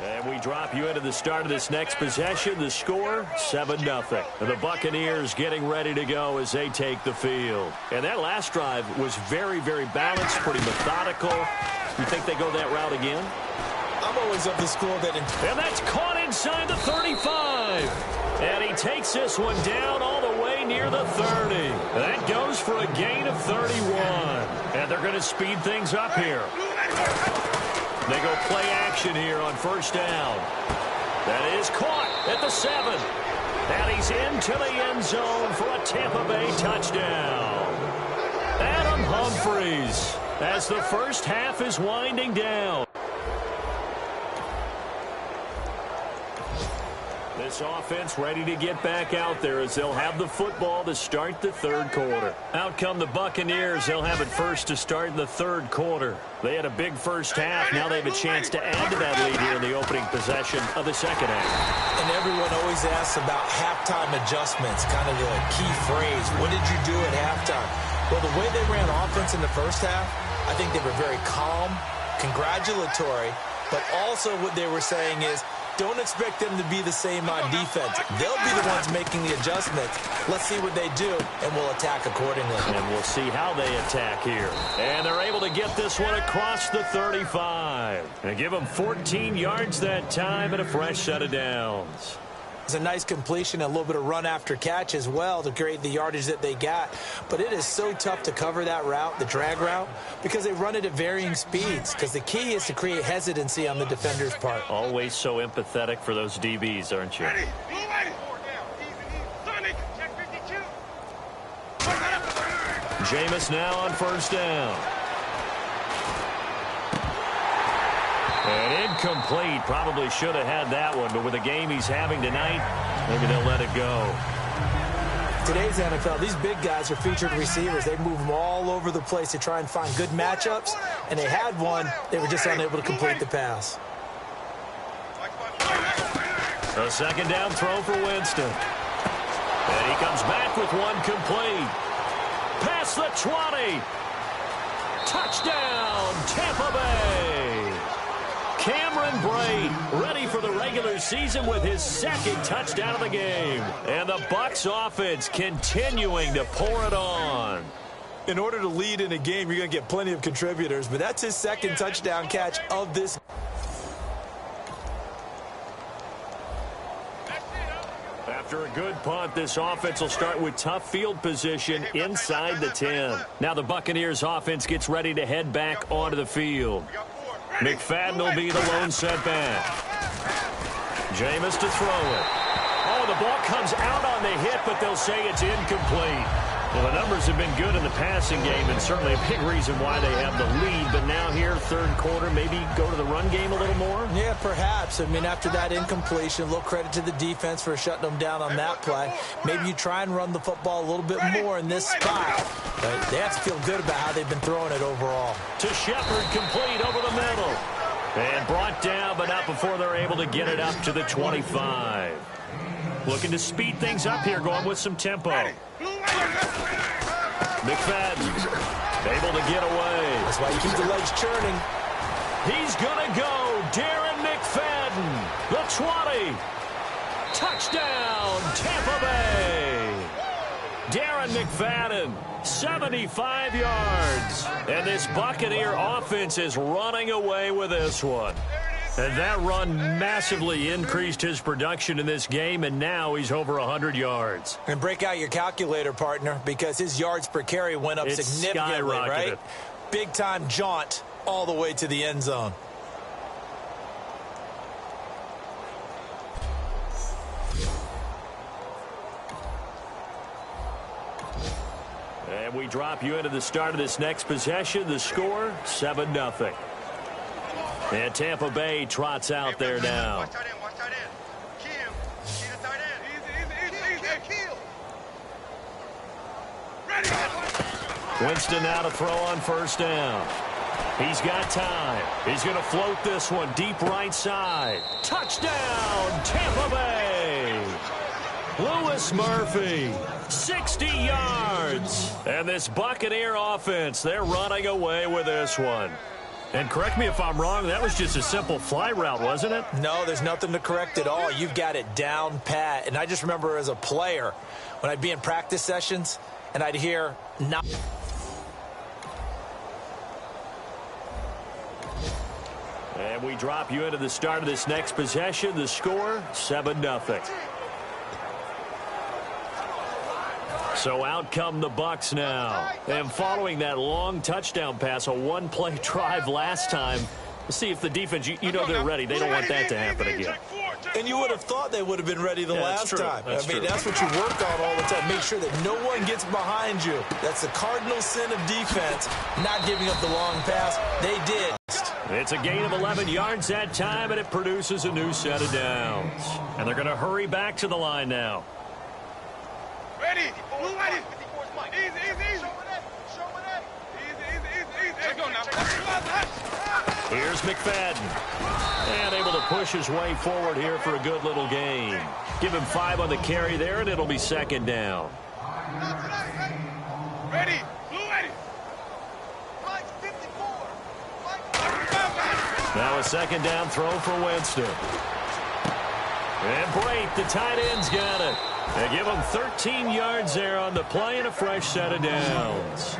And we drop you into the start of this next possession. The score, 7-0. And the Buccaneers getting ready to go as they take the field. And that last drive was very, very balanced, pretty methodical. You think they go that route again? I'm always of the school that... And that's caught inside the 35. And he takes this one down all the way near the 30. That goes for a gain of 31. And they're going to speed things up here. They go play action here on first down. That is caught at the 7. And he's into the end zone for a Tampa Bay touchdown. Adam Humphries as the first half is winding down. This offense ready to get back out there as they'll have the football to start the 3rd quarter. Out come the Buccaneers. They'll have it first to start in the 3rd quarter. They had a big first half. Now they have a chance to add to that lead here in the opening possession of the 2nd half. And everyone always asks about halftime adjustments, kind of the key phrase. What did you do at halftime? Well, the way they ran offense in the first half, I think they were very calm, congratulatory, but also what they were saying is, don't expect them to be the same on defense. They'll be the ones making the adjustments. Let's see what they do, and we'll attack accordingly. And we'll see how they attack here. And they're able to get this one across the 35. And give them 14 yards that time and a fresh set of downs. It's a nice completion, a little bit of run after catch as well to create the yardage that they got. But it is so tough to cover that route, the drag route, because they run it at varying speeds. Because the key is to create hesitancy on the defender's part. Always so empathetic for those DBs, aren't you? Jameis now on first down. And incomplete. Probably should have had that one, but with the game he's having tonight, maybe they'll let it go. Today's NFL, these big guys are featured receivers. They move them all over the place to try and find good matchups, and they had one. They were just unable to complete the pass. A second down throw for Winston. And he comes back with one complete. Past the 20. Touchdown, Tampa Bay. Cameron Brate ready for the regular season with his 2nd touchdown of the game. And the Bucs offense continuing to pour it on. In order to lead in a game, you're going to get plenty of contributors, but that's his 2nd touchdown catch of this. After a good punt, this offense will start with tough field position inside the 10. Now the Buccaneers offense gets ready to head back onto the field. McFadden will be the lone setback. Jameis to throw it. Oh, the ball comes out on the hit, but they'll say it's incomplete. Well, the numbers have been good in the passing game, and certainly a big reason why they have the lead. But now here, third quarter, maybe go to the run game a little more? Yeah, perhaps. I mean, after that incompletion, a little credit to the defense for shutting them down on that play. Maybe you try and run the football a little bit more in this spot. But they have to feel good about how they've been throwing it overall. To Shepard, complete over the middle. And brought down, but not before they're able to get it up to the 25. Looking to speed things up here, going with some tempo. McFadden able to get away. That's why you keep the legs churning. He's going to go. Darren McFadden, the 20. Touchdown, Tampa Bay. Darren McFadden, 75 yards. And this Buccaneer offense is running away with this one. And that run massively increased his production in this game, and now he's over 100 yards. And break out your calculator, partner, because his yards per carry went up significantly, right? Big-time jaunt all the way to the end zone. And we drop you into the start of this next possession. The score, 7-0. And Tampa Bay trots out there now. Watch tight end, watch tight end. Kill. See the tight end. Easy. Kill. Ready. Winston now to throw on first down. He's got time. He's going to float this one deep right side. Touchdown, Tampa Bay. Lewis Murphy, 60 yards. And this Buccaneer offense, they're running away with this one. And correct me if I'm wrong, that was just a simple fly route, wasn't it? No, there's nothing to correct at all. You've got it down pat. And I just remember as a player, when I'd be in practice sessions, and I'd hear, "No." And we drop you into the start of this next possession. The score, 7-0. So out come the Bucs now. And following that long touchdown pass, a one-play drive last time, let's see if the defense, you know they're ready. They don't want that to happen again. And you would have thought they would have been ready the last time. That's true. That's what you work on all the time. Make sure that no one gets behind you. That's the cardinal sin of defense, not giving up the long pass. They did. It's a gain of 11 yards that time, and it produces a new set of downs. And they're going to hurry back to the line now. Ready. Easy. Let's go now. Here's McFadden. And able to push his way forward here for a good little gain. Give him 5 on the carry there, and it'll be second down. Ready. Now a second down throw for Winston. And Brate, the tight end's got it. They give him 13 yards there on the play and a fresh set of downs.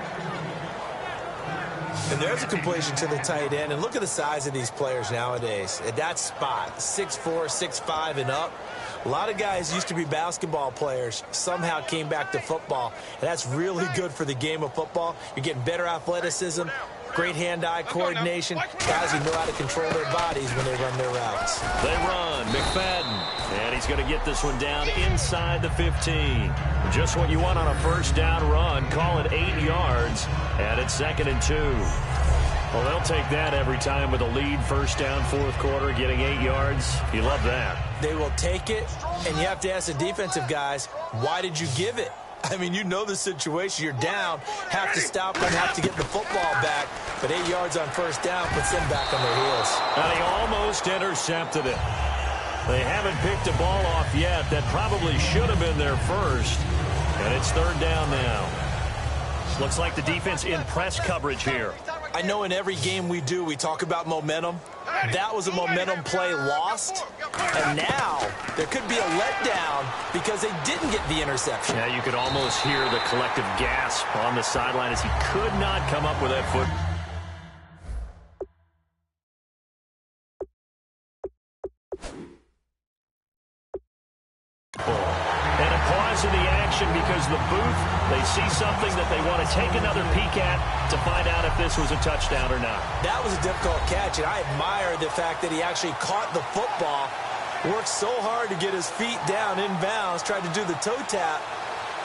And there's a completion to the tight end. And look at the size of these players nowadays. At that spot, 6'4", 6'5", and up. A lot of guys used to be basketball players, somehow came back to football. And that's really good for the game of football. You're getting better athleticism, great hand-eye coordination, guys who know how to control their bodies when they run their routes. They run, McFadden, and he's going to get this one down inside the 15. Just what you want on a first down run. Call it 8 yards, and it's 2nd and 2. Well, they'll take that every time with a lead, first down, fourth quarter, getting 8 yards. You love that. They will take it, and you have to ask the defensive guys, why did you give it? I mean, you know the situation. You're down, have to stop them, have to get the football back. But 8 yards on first down puts them back on their heels. And he almost intercepted it. They haven't picked a ball off yet. That probably should have been their first. And it's third down now. Looks like the defense in press coverage here. I know in every game we do, we talk about momentum. That was a momentum play lost. And now there could be a letdown because they didn't get the interception. Yeah, you could almost hear the collective gasp on the sideline as he could not come up with that foot. And a pause in the action because the booth, they see something that they want to take another peek at to find out if this was a touchdown or not. That was a difficult catch, and I admire the fact that he actually caught the football, worked so hard to get his feet down inbounds, tried to do the toe tap,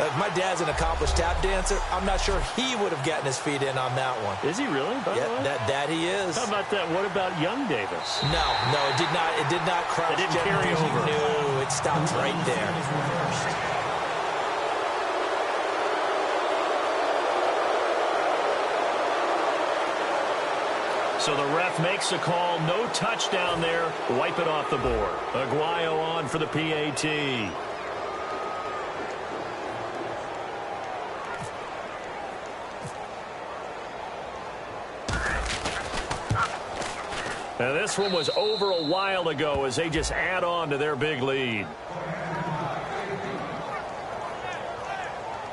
Like, my dad's an accomplished tap dancer. I'm not sure he would have gotten his feet in on that one. Is he really? Yeah, that he is. How about that? What about young Davis? No, it did not. It did not cross. It didn't carry over. No, it stopped right there. So the ref makes a call. No touchdown there. Wipe it off the board. Aguayo on for the PAT. Now this one was over a while ago as they just add on to their big lead.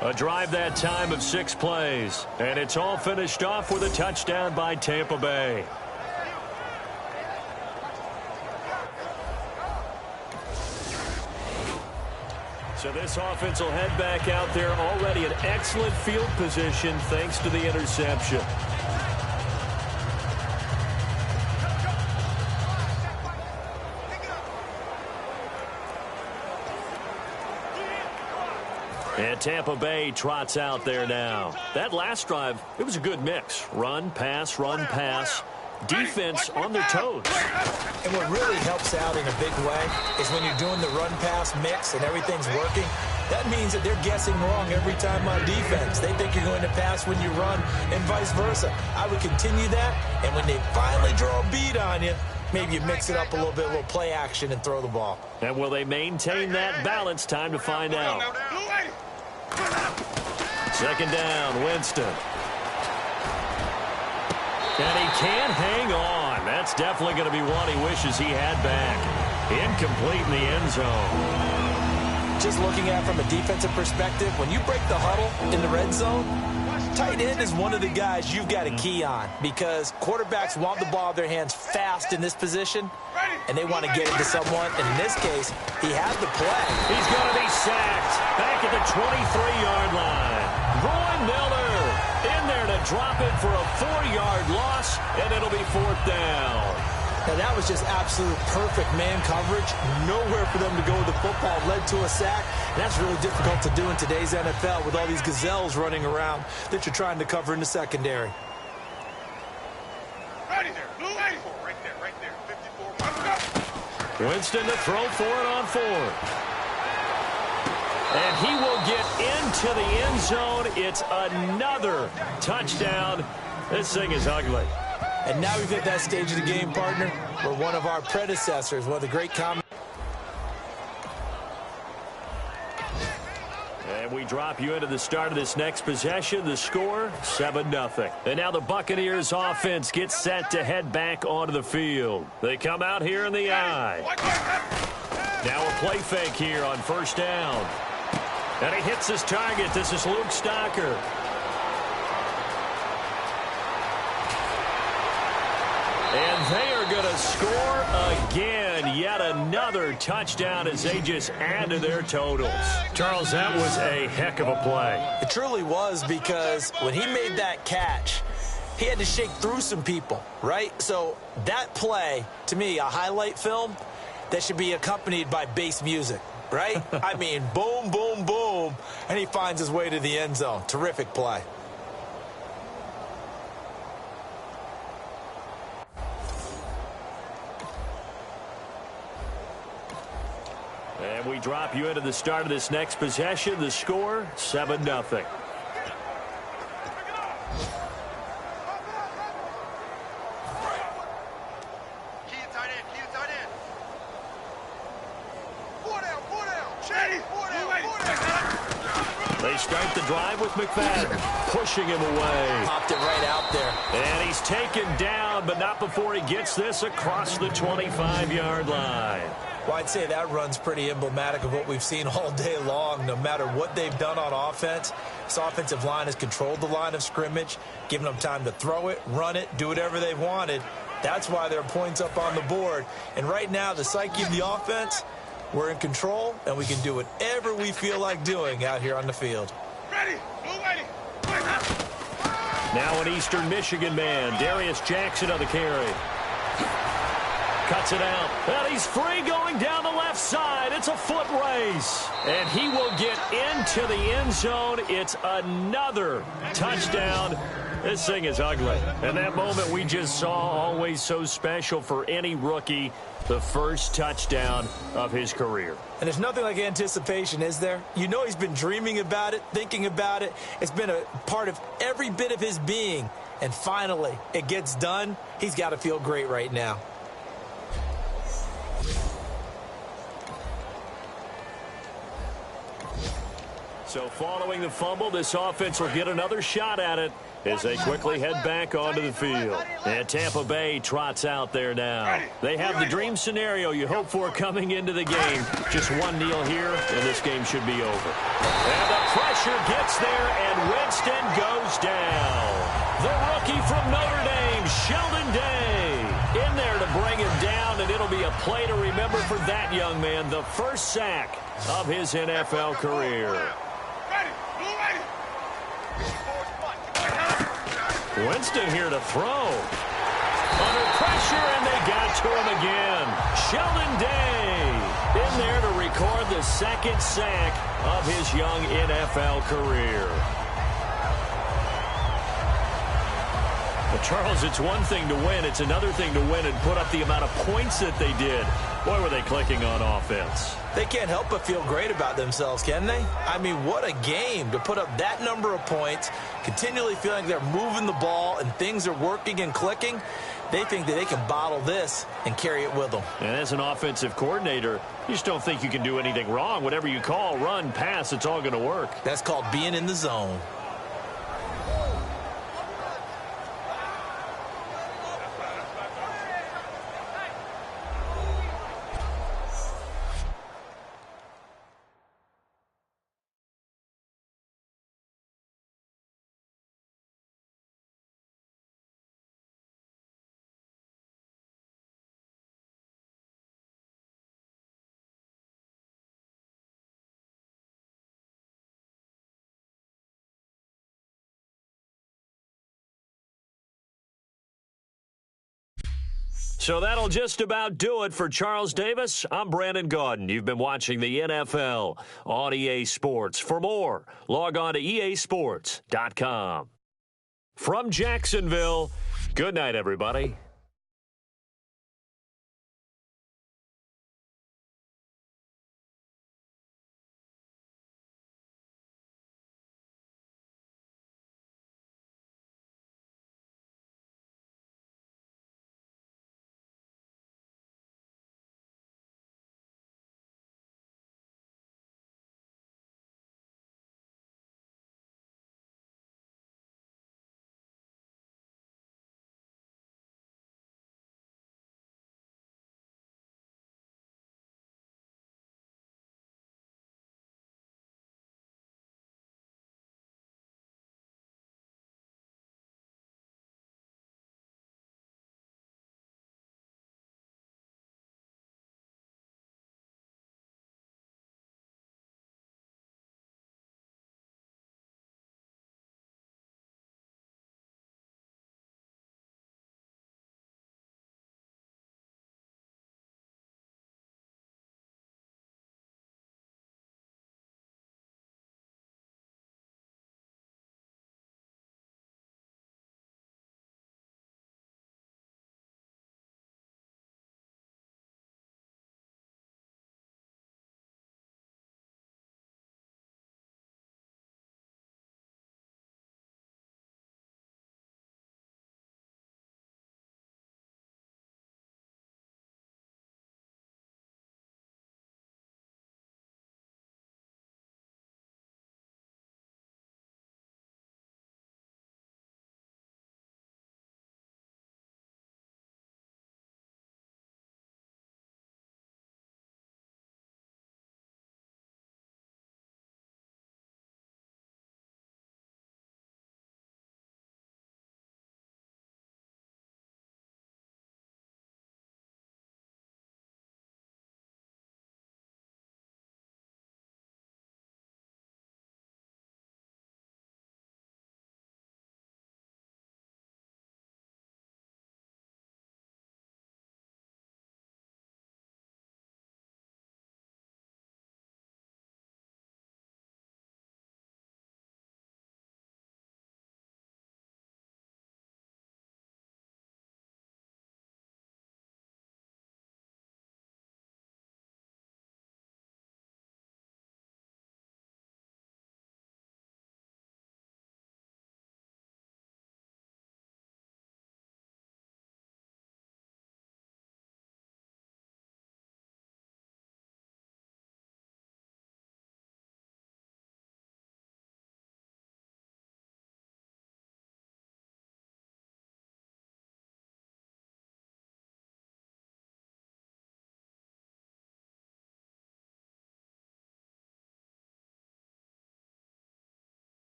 A drive that time of 6 plays. And it's all finished off with a touchdown by Tampa Bay. So this offense will head back out there, already in excellent field position thanks to the interception. And Tampa Bay trots out there now. That last drive, it was a good mix. Run, pass, run, pass. Defense on their toes. And what really helps out in a big way is when you're doing the run-pass mix and everything's working, that means that they're guessing wrong every time on defense. They think you're going to pass when you run and vice versa. I would continue that, and when they finally draw a beat on you, maybe you mix it up a little bit, a little play action, and throw the ball. And will they maintain that balance? Time to find out. Second down, Winston. And he can't hang on. That's definitely going to be one he wishes he had back. Incomplete in the end zone. Just looking at it from a defensive perspective, when you break the huddle in the red zone, tight end is one of the guys you've got to key on because quarterbacks want the ball in their hands fast in this position, and they want to get it to someone. And in this case, he had the play. He's going to be sacked back at the 23-yard line. Roy Miller in there to drop it for a 4-yard loss, and it'll be 4th down. Now, that was just absolute perfect man coverage. Nowhere for them to go with the football. Led to a sack. And that's really difficult to do in today's NFL with all these gazelles running around that you're trying to cover in the secondary. Ready there. Blue 84. Right there. 54. Winston to throw for it on 4th. And he will get into the end zone. It's another touchdown. This thing is ugly. And now we've hit that stage of the game, partner, where one of our predecessors, one of the great commentators. And we drop you into the start of this next possession. The score, 7-0. And now the Buccaneers offense gets set to head back onto the field. They come out here in the eye. Now a play fake here on 1st down. And he hits his target. This is Luke Stocker. And they are going to score again. Yet another touchdown as they just add to their totals. Charles, that was a heck of a play. It truly was, because when he made that catch, he had to shake through some people, right? So that play, to me, a highlight film that should be accompanied by bass music, right? I mean, boom, boom, boom, and he finds his way to the end zone. Terrific play. And we drop you into the start of this next possession. The score, 7-0. They start the drive with McFadden, pushing him away. Popped it right out there. And he's taken down, but not before he gets this across the 25-yard line. Well, I'd say that run's pretty emblematic of what we've seen all day long. No matter what they've done on offense, this offensive line has controlled the line of scrimmage, given them time to throw it, run it, do whatever they've wanted. That's why there are points up on the board. And right now, the psyche of the offense, we're in control, and we can do whatever we feel like doing out here on the field. Ready. Blue 80. Now an Eastern Michigan man, Darius Jackson on the carry. Cuts it out. And he's free going down the left side. It's a foot race. And he will get into the end zone. It's another touchdown. This thing is ugly. And that moment we just saw, always so special for any rookie. The first touchdown of his career. And there's nothing like anticipation, is there? You know he's been dreaming about it, thinking about it. It's been a part of every bit of his being. And finally, it gets done. He's got to feel great right now. So following the fumble, this offense will get another shot at it as they quickly head back onto the field. And Tampa Bay trots out there now. They have the dream scenario you hope for coming into the game. Just one kneel here, and this game should be over. And the pressure gets there, and Winston goes down. The rookie from Notre Dame, Sheldon Day, in there to bring him down, and it'll be a play to remember for that young man. The first sack of his NFL career. Winston here to throw. Under pressure, and they got to him again. Sheldon Day in there to record the second sack of his young NFL career. Well, Charles, it's one thing to win. It's another thing to win and put up the amount of points that they did. Boy, were they clicking on offense. They can't help but feel great about themselves, can they? I mean, what a game to put up that number of points, continually feeling they're moving the ball and things are working and clicking. They think that they can bottle this and carry it with them. And as an offensive coordinator, you just don't think you can do anything wrong. Whatever you call, run, pass, it's all going to work. That's called being in the zone. So that'll just about do it for Charles Davis. I'm Brandon Gaudin. You've been watching the NFL on EA Sports. For more, log on to easports.com. From Jacksonville, good night, everybody.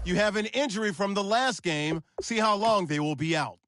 You have an injury from the last game. See how long they will be out.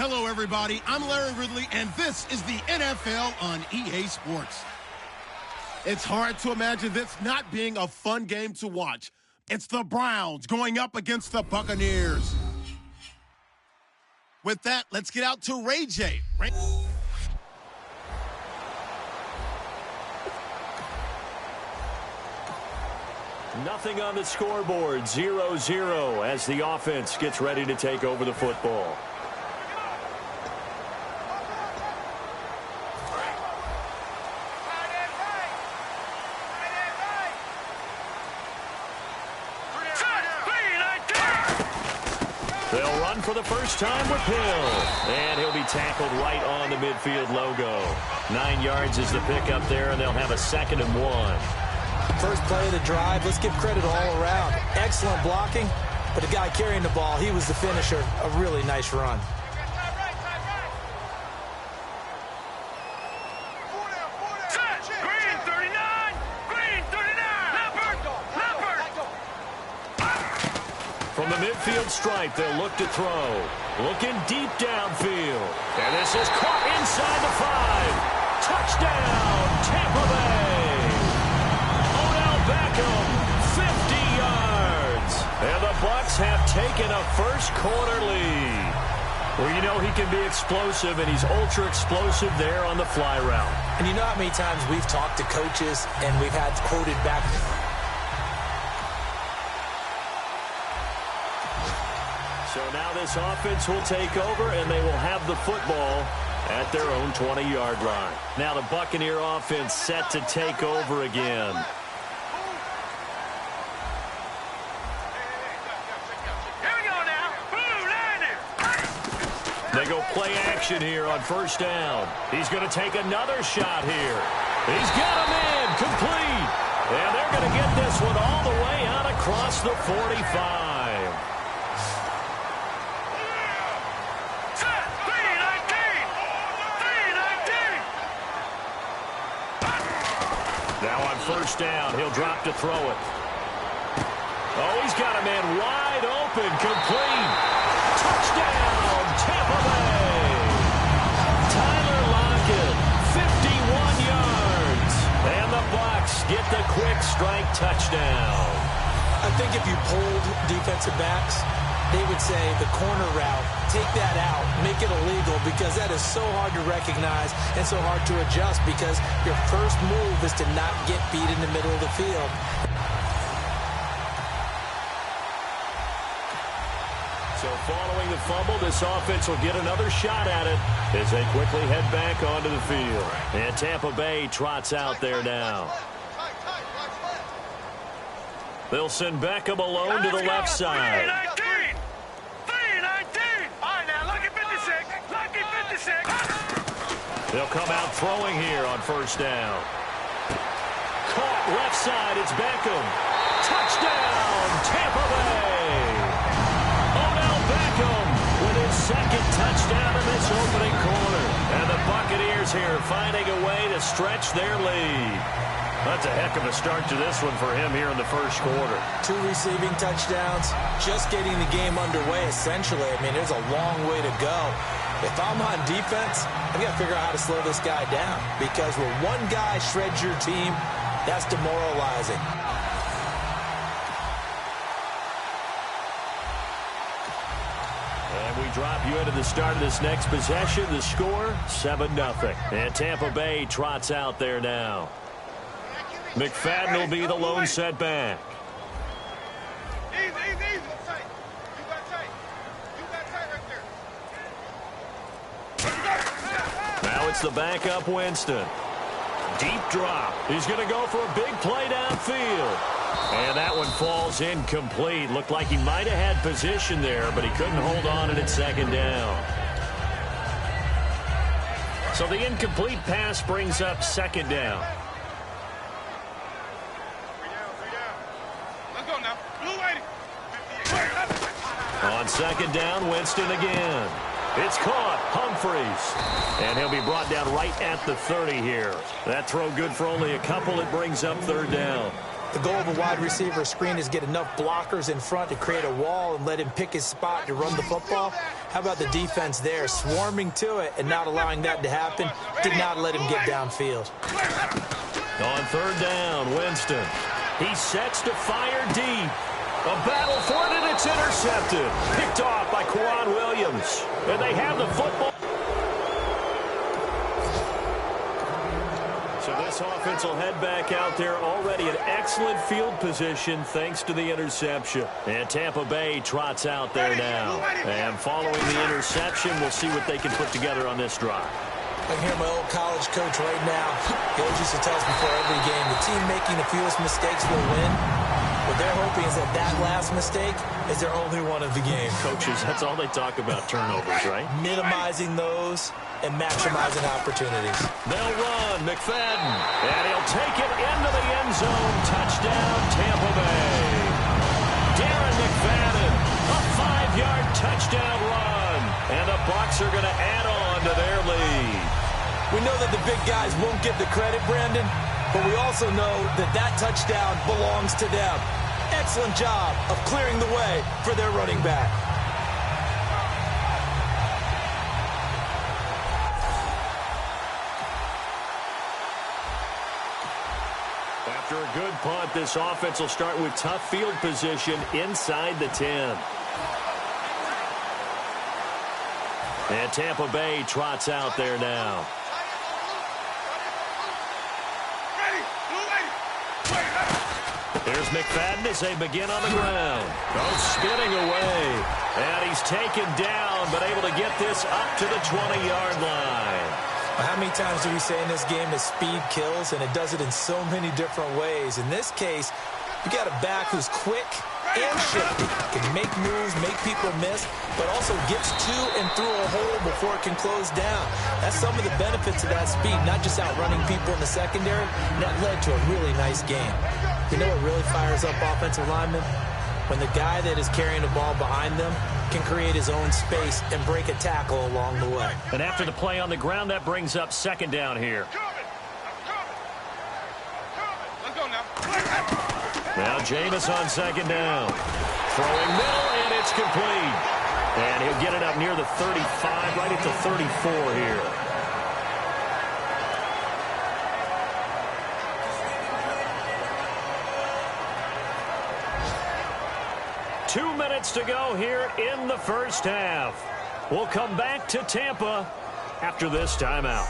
Hello, everybody. I'm Larry Ridley, and this is the NFL on EA Sports. It's hard to imagine this not being a fun game to watch. It's the Browns going up against the Buccaneers. With that, let's get out to Ray J. Nothing on the scoreboard, 0-0 as the offense gets ready to take over the football. They'll run for the first time with Hill. And he'll be tackled right on the midfield logo. 9 yards is the pickup there, and they'll have a 2nd and 1. First play of the drive, let's give credit all around. Excellent blocking, but the guy carrying the ball, he was the finisher. A really nice run. Green 39! Green 39! From the midfield stripe, they'll look to throw. Looking deep downfield. And this is caught inside the 5. Touchdown, Tampa Bay. Beckham, 50 yards. And the Bucs have taken a first-quarter lead. Well, you know he can be explosive, and he's ultra-explosive there on the fly route. And you know how many times we've talked to coaches and we've had quoted back. So now this offense will take over, and they will have the football at their own 20-yard line. Now the Buccaneer offense set to take over again. They go play action here on first down. He's going to take another shot here. He's got him in, complete. And they're going to get this one all the way out across the 45. Now on first down, he'll drop to throw it. Oh, he's got a man wide open, complete. Touchdown, Tampa Bay. Tyler Lockett, 51 yards. And the Bucs get the quick strike touchdown. I think if you polled defensive backs, they would say the corner route, take that out, make it illegal, because that is so hard to recognize and so hard to adjust, because your first move is to not get beat in the middle of the field. So following the fumble, this offense will get another shot at it as they quickly head back onto the field. And Tampa Bay trots out there now. They'll send Beckham alone to the left side. 3-19! 3-19! All right, now, lucky 56. Lucky 56. They'll come out throwing here on first down. Caught left side, it's Beckham. Touchdown, Tampa Bay. Beckham with his 2nd touchdown in this opening quarter. And the Buccaneers here finding a way to stretch their lead. That's a heck of a start to this one for him here in the first quarter. 2 receiving touchdowns, just getting the game underway, essentially. I mean, there's a long way to go. If I'm on defense, I've got to figure out how to slow this guy down, because when one guy shreds your team, that's demoralizing. And we drop you into the start of this next possession. The score, 7-0. And Tampa Bay trots out there now. McFadden will be the lone setback. Easy, easy, easy. Tight. You got tight. You got tight right there. Now it's the backup Winston. Deep drop. He's going to go for a big play downfield. And that one falls incomplete. Looked like he might have had position there, but he couldn't hold on at 2nd down. So the incomplete pass brings up 2nd down. Let's go now. Blue lady. On 2nd down, Winston again. It's caught. Humphreys. And he'll be brought down right at the 30 here. That throw good for only a couple. It brings up 3rd down. The goal of a wide receiver screen is get enough blockers in front to create a wall and let him pick his spot to run the football. How about the defense there, swarming to it and not allowing that to happen? Did not let him get downfield. On third down, Winston. He sets to fire deep. A battle for it, and it's intercepted. Picked off by Quran Williams. And they have the football. So this offense will head back out there, already in excellent field position thanks to the interception. And Tampa Bay trots out there now. And following the interception, we'll see what they can put together on this drive. I can hear my old college coach right now. He always used to tell us before every game, the team making the fewest mistakes will win. What they're hoping is that that last mistake is their only one of the game. Coaches, that's all they talk about, turnovers, right? Minimizing those and maximizing opportunities. They'll run, McFadden, and he'll take it into the end zone. Touchdown, Tampa Bay. Darren McFadden, a 5-yard touchdown run, and the Bucs are going to add on to their lead. We know that the big guys won't get the credit, Brandon, but we also know that that touchdown belongs to them. Excellent job of clearing the way for their running back. After a good punt, this offense will start with tough field position inside the 10. And Tampa Bay trots out there now. Here's McFadden as they begin on the ground. Goes spinning away. And he's taken down, but able to get this up to the 20-yard line. How many times do we say in this game that speed kills, and it does it in so many different ways? In this case, you got a back who's quick and shifty, can make moves, make people miss, but also gets to and through a hole before it can close down. That's some of the benefits of that speed, not just outrunning people in the secondary. And that led to a really nice game. You know what really fires up offensive linemen? When the guy that is carrying the ball behind them can create his own space and break a tackle along the way. And after the play on the ground, that brings up second down here. Let's go now. Now Jameis on second down. Throwing middle, and it's complete. And he'll get it up near the 35, right at the 34 here. Two minutes to go here in the first half. We'll come back to Tampa after this timeout.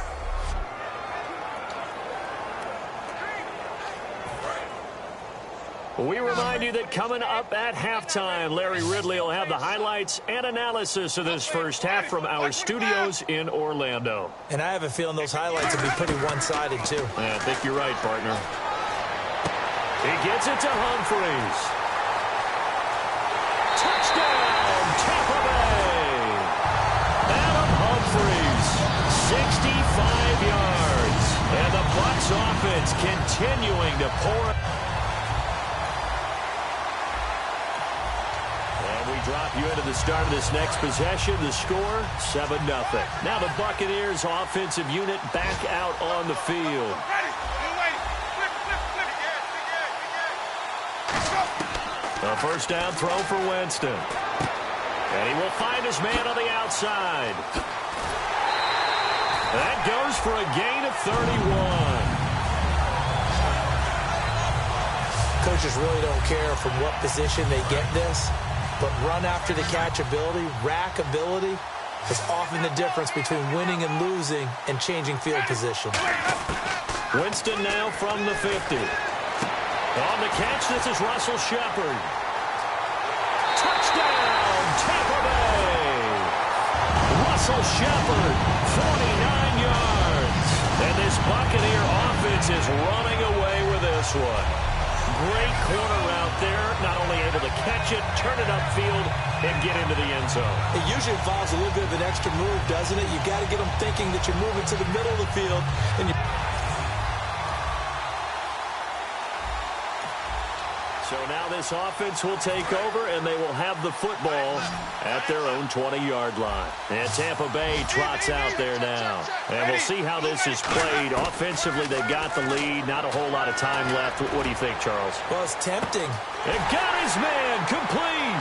We remind you that coming up at halftime, Larry Ridley will have the highlights and analysis of this first half from our studios in Orlando. And I have a feeling those highlights will be pretty one-sided, too. Yeah, I think you're right, partner. He gets it to Humphries. Touchdown, Tampa Bay. Adam Humphries, 65 yards. And the Bucs offense continuing to pour. Drop you into the start of this next possession. The score, 7-0. Now the Buccaneers offensive unit back out on the field. A first down throw for Winston. And he will find his man on the outside. That goes for a gain of 31. Coaches really don't care from what position they get this. But run after the catch ability, rack ability, is often the difference between winning and losing and changing field position. Winston now from the 50. On the catch, this is Russell Shepard. Touchdown, Tampa Bay! Russell Shepard, 49 yards. And this Buccaneer offense is running away with this one. Great corner route there, not only able to catch it, turn it upfield, and get into the end zone. It usually involves a little bit of an extra move, doesn't it? You've got to get them thinking that you're moving to the middle of the field. And so now this offense will take over, and they will have the football at their own 20-yard line. And Tampa Bay trots out there now. And we'll see how this is played. Offensively, they've got the lead. Not a whole lot of time left. What do you think, Charles? Well, it's tempting. And got his man complete.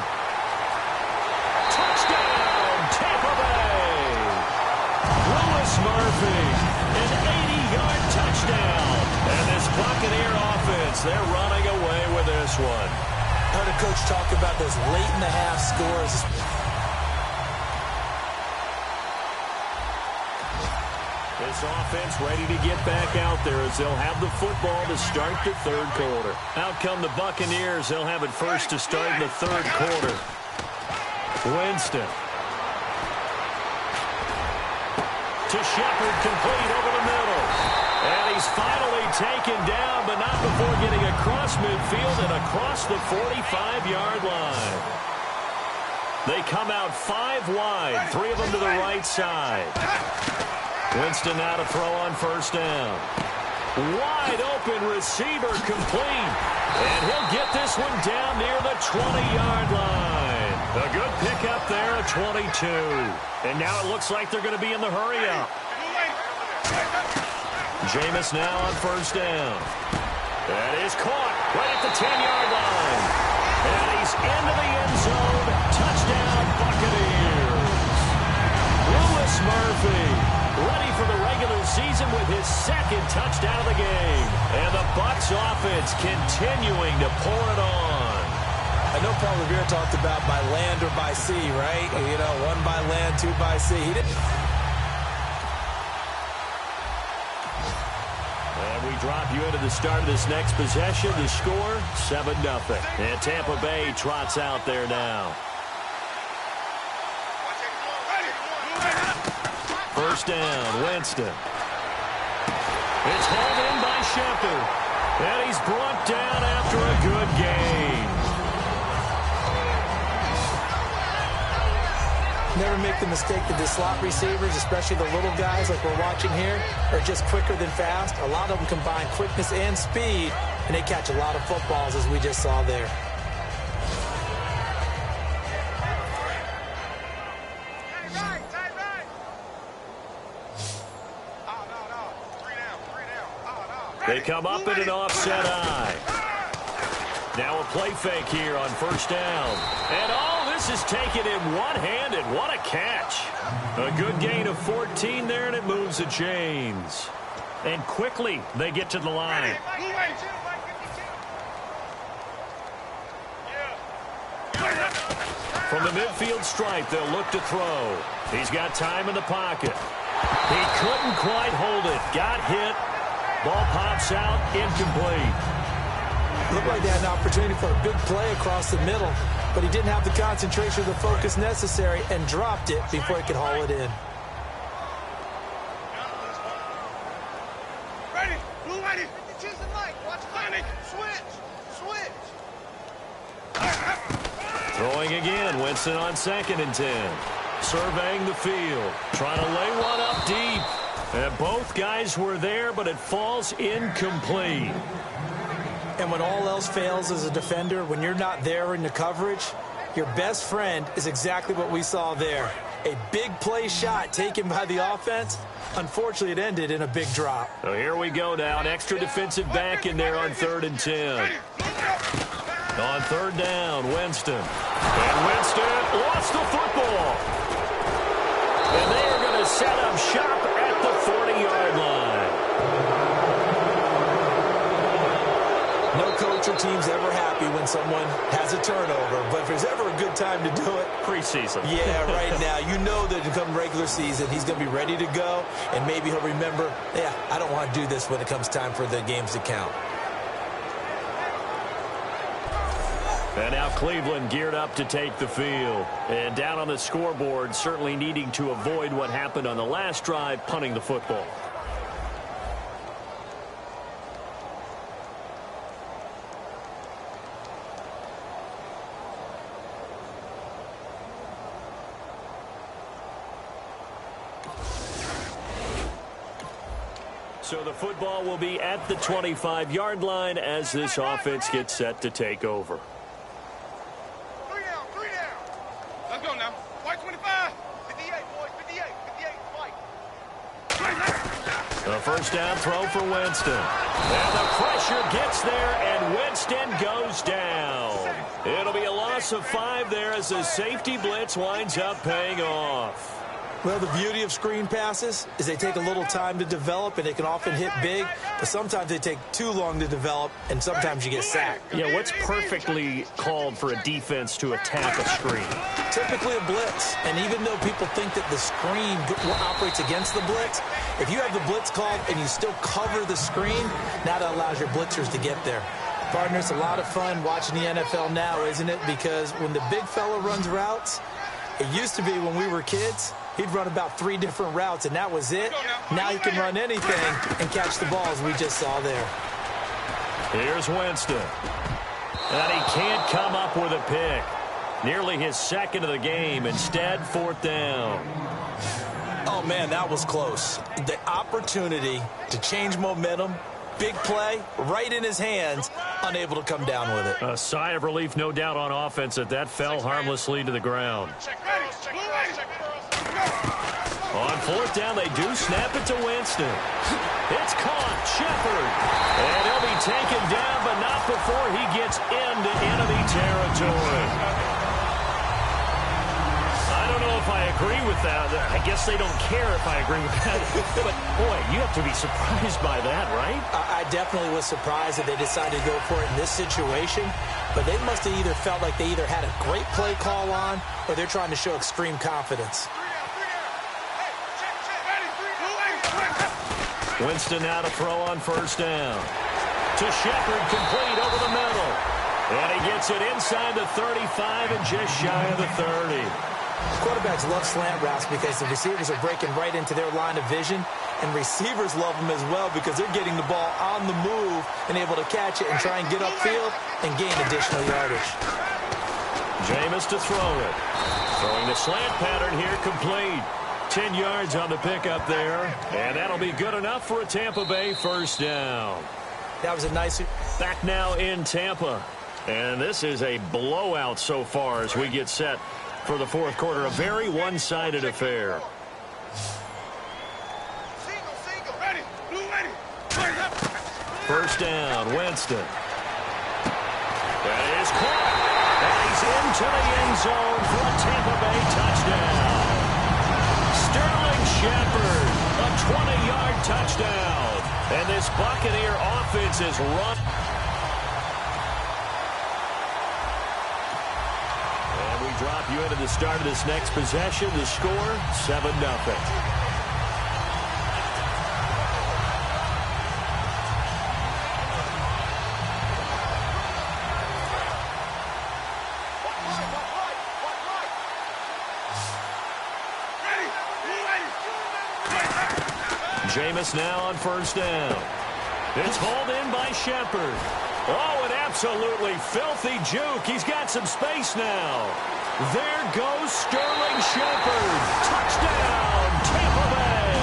Touchdown, Tampa Murphy. An 80-yard touchdown. And this Buccaneer offense, they're running away with this one. I heard a coach talk about those late-in-the-half scores. This offense ready to get back out there as they'll have the football to start the third quarter. Out come the Buccaneers. They'll have it first to start in the third quarter. Winston. To Shepard, complete over the middle. And he's finally taken down, but not before getting across midfield and across the 45-yard line. They come out 5 wide, 3 of them to the right side. Winston now to throw on first down. Wide open receiver complete. And he'll get this one down near the 20-yard line. A good pickup there at 22. And now it looks like they're going to be in the hurry-up. Jameis now on first down. That is caught right at the 10-yard line. And he's into the end zone. Touchdown, Buccaneers. Louis Murphy ready for the regular season with his second touchdown of the game. And the Bucs offense continuing to pour it on. I know Paul Revere talked about by land or by sea, right? You know, 1 by land, 2 by sea. He didn't. And we drop you into the start of this next possession. The score, 7-0. And Tampa Bay trots out there now. First down, Winston. It's hauled in by Shepard. And he's brought down after a good gain. Never make the mistake that the slot receivers, especially the little guys like we're watching here, are just quicker than fast. A lot of them combine quickness and speed, and they catch a lot of footballs, as we just saw there. They come up in an offset eye. Now a play fake here on first down. And all this is taken in one-handed. What a catch. A good gain of 14 there, and it moves the chains. And quickly they get to the line. From the midfield stripe, they'll look to throw. He's got time in the pocket. He couldn't quite hold it. Got hit. Ball pops out, incomplete. Looked like they had an opportunity for a big play across the middle, but he didn't have the concentration or the focus necessary and dropped it before he could haul it in. Ready, blue ready. Choose the mic. Watch Connie. Switch. Throwing again, Winston on 2nd and 10. Surveying the field, trying to lay one up deep. And both guys were there, but it falls incomplete. And when all else fails as a defender, when you're not there in the coverage, your best friend is exactly what we saw there. A big play shot taken by the offense. Unfortunately, it ended in a big drop. So here we go now. An extra defensive back in there on 3rd and 10. On 3rd down, Winston. And Winston lost the football. And they are going to set up shop at the 40-yard line. No coach or team's ever happy when someone has a turnover, but if there's ever a good time to do it, preseason. Yeah, right now. You know that come regular season, he's going to be ready to go, and maybe he'll remember, yeah, I don't want to do this when it comes time for the games to count. And now Cleveland geared up to take the field. And down on the scoreboard, certainly needing to avoid what happened on the last drive, punting the football. So the football will be at the 25-yard line as this offense gets set to take over. 3 down. Let's go now. White 25. 58, boys. 58, fight. A first down throw for Winston. And the pressure gets there, and Winston goes down. It'll be a loss of 5 there as the safety blitz winds up paying off. Well, the beauty of screen passes is they take a little time to develop, and they can often hit big, but sometimes they take too long to develop, and sometimes you get sacked. Yeah, what's perfectly called for a defense to attack a screen? Typically a blitz, and even though people think that the screen operates against the blitz, if you have the blitz called and you still cover the screen, now that allows your blitzers to get there. Partner, it's a lot of fun watching the NFL now, isn't it? Because when the big fella runs routes, it used to be when we were kids, he'd run about 3 different routes, and that was it. Now he can run anything and catch the balls we just saw there. Here's Winston. And he can't come up with a pick. Nearly his second of the game. Instead, 4th down. Oh, man, that was close. The opportunity to change momentum, big play, right in his hands, unable to come down with it. A sigh of relief, no doubt, on offense that fell harmlessly to the ground. On 4th down, they do snap it to Winston. It's caught. Shepard. And he'll be taken down, but not before he gets into enemy territory. I don't know if I agree with that. I guess they don't care if I agree with that. But, boy, you have to be surprised by that, right? I definitely was surprised that they decided to go for it in this situation. But they must have either felt like they either had a great play call on or they're trying to show extreme confidence. Winston now to throw on 1st down. To Shepard, complete over the middle. And he gets it inside the 35 and just shy of the 30. Quarterbacks love slant routes because the receivers are breaking right into their line of vision, and receivers love them as well because they're getting the ball on the move and able to catch it and try and get upfield and gain additional yardage. Jameis to throw it. Throwing the slant pattern here, complete. 10 yards on the pickup there, and that'll be good enough for a Tampa Bay 1st down. That was a nice... Back now in Tampa, and this is a blowout so far as we get set for the 4th quarter. A very one-sided affair. First down, Winston. That is caught, and he's into the end zone for a Tampa Bay touchdown. Sterling Shepard, a 20-yard touchdown. And this Buccaneer offense is run. And we drop you into the start of this next possession. The score, 7-0. Jameis now on 1st down. It's hauled in by Shepard. Oh, an absolutely filthy juke. He's got some space now. There goes Sterling Shepard. Touchdown, Tampa Bay.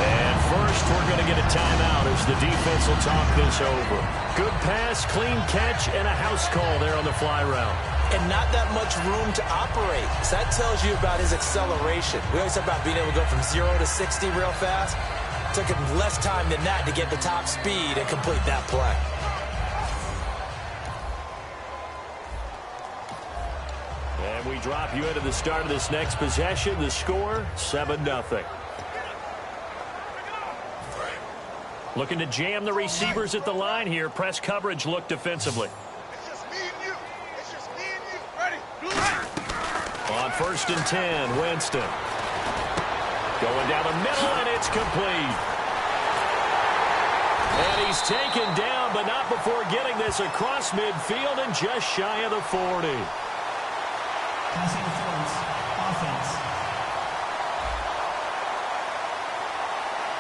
And first, we're going to get a timeout as the defense will talk this over. Good pass, clean catch, and a house call there on the fly route. And not that much room to operate. So that tells you about his acceleration. We always talk about being able to go from 0 to 60 real fast. It took him less time than that to get the top speed and complete that play. And we drop you into the start of this next possession. The score, 7-0. Looking to jam the receivers at the line here. Press coverage look defensively. On 1st and 10, Winston. Going down the middle, and it's complete. And he's taken down, but not before getting this across midfield and just shy of the 40. Passing offense.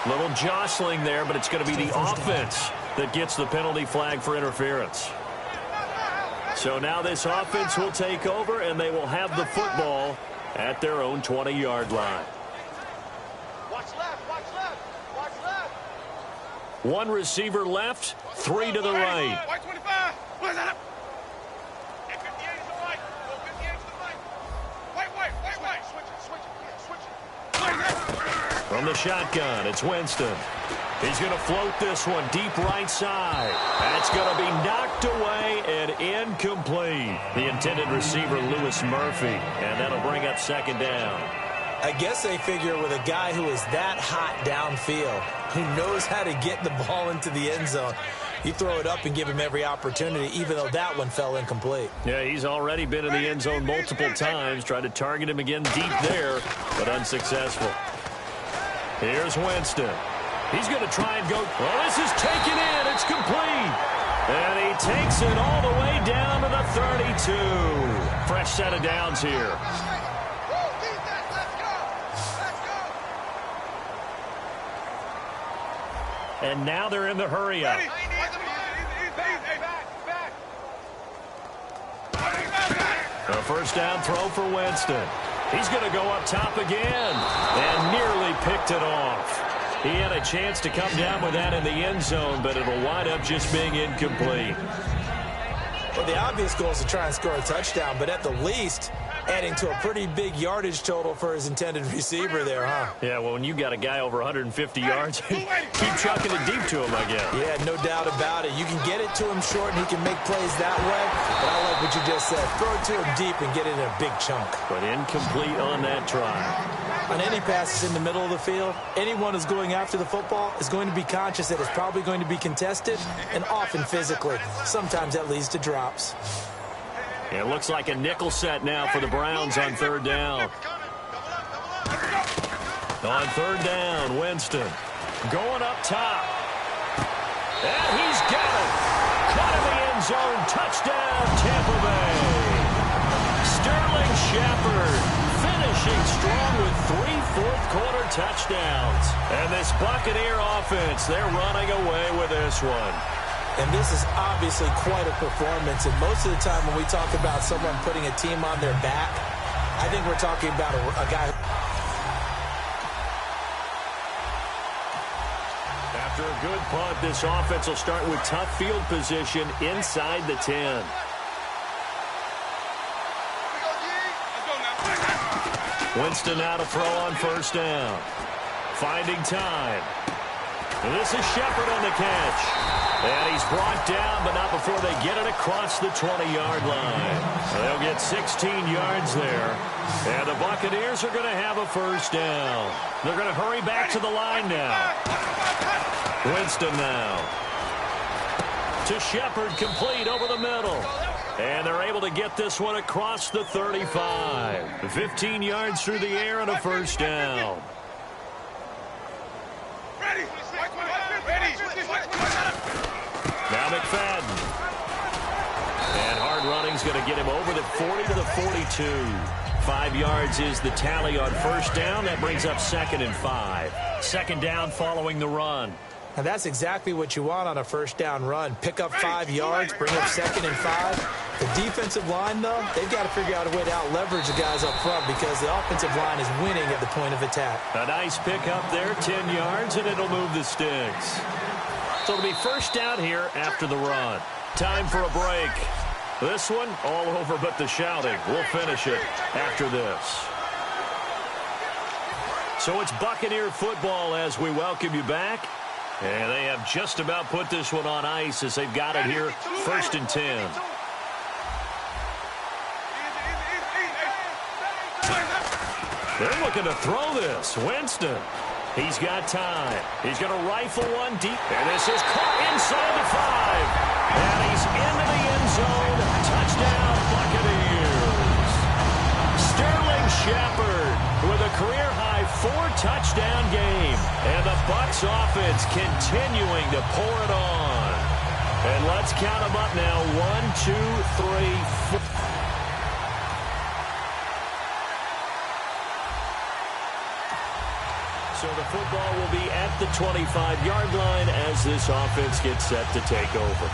Little jostling there, but it's going to be the offense that gets the penalty flag for interference. So now this offense will take over, and they will have the football at their own 20-yard line. Watch left, watch left, watch left. One receiver left, 3 to the right. White 25. Where's that? 58 to the right. 58 to the right. White. Switch it. Where's that? From the shotgun, it's Winston. He's going to float this one deep right side. That's going to be knocked away and incomplete. The intended receiver, Lewis Murphy, and that'll bring up 2nd down. I guess they figure with a guy who is that hot downfield, who knows how to get the ball into the end zone, you throw it up and give him every opportunity, even though that one fell incomplete. Yeah, he's already been in the end zone multiple times. Tried to target him again deep there, but unsuccessful. Here's Winston. He's going to try and go. Well, this is taken in. It's complete. And he takes it all the way down to the 32. Fresh set of downs here. And now they're in the hurry-up. A first down throw for Winston. He's going to go up top again and nearly picked it off. He had a chance to come down with that in the end zone, but it'll wind up just being incomplete. Well, the obvious goal is to try and score a touchdown, but at the least, adding to a pretty big yardage total for his intended receiver there, huh? Yeah, well, when you got a guy over 150 yards, keep chucking it deep to him, I guess. Yeah, no doubt about it. You can get it to him short, and he can make plays that way. But I like what you just said. Throw it to him deep and get it in a big chunk. But incomplete on that try. On any passes in the middle of the field, anyone who's going after the football is going to be conscious that it's probably going to be contested, and often physically. Sometimes that leads to drops. It looks like a nickel set now for the Browns on third down. On third down, Winston going up top. And he's got it. Caught in the end zone. Touchdown, Tampa Bay. Sterling Shepard finishing strong with 3 fourth-quarter touchdowns. And this Buccaneer offense, they're running away with this one. And this is obviously quite a performance. And most of the time when we talk about someone putting a team on their back, I think we're talking about a guy. After a good punt, this offense will start with tough field position inside the 10. Winston now to throw on first down. Finding time. And this is Shepard on the catch. And he's brought down, but not before they get it across the 20-yard line. They'll get 16 yards there. And the Buccaneers are going to have a first down. They're going to hurry back to the line now. Winston now. To Shepard, complete over the middle. And they're able to get this one across the 35. 15 yards through the air and a first down. Now McFadden. And hard running's going to get him over the 40 to the 42. 5 yards is the tally on first down. That brings up 2nd and 5. Second down following the run. And that's exactly what you want on a first down run. Pick up 5 yards, bring up 2nd and 5. The defensive line, though, they've got to figure out a way to out-leverage the guys up front because the offensive line is winning at the point of attack. A nice pick up there, 10 yards, and it'll move the sticks. So it'll be first down here after the run. Time for a break. This one, all over but the shouting. We'll finish it after this. So it's Buccaneer football as we welcome you back. And they have just about put this one on ice as they've got it here, 1st and 10. They're looking to throw this. Winston. He's got time. He's going to rifle one deep. And this is caught inside the 5. And he's into the end zone. Touchdown, Buccaneers. Sterling Shepard with a career-high 4-touchdown game. And the Bucs offense continuing to pour it on. And let's count them up now. 1, 2, 3, 4. So the football will be at the 25-yard line as this offense gets set to take over.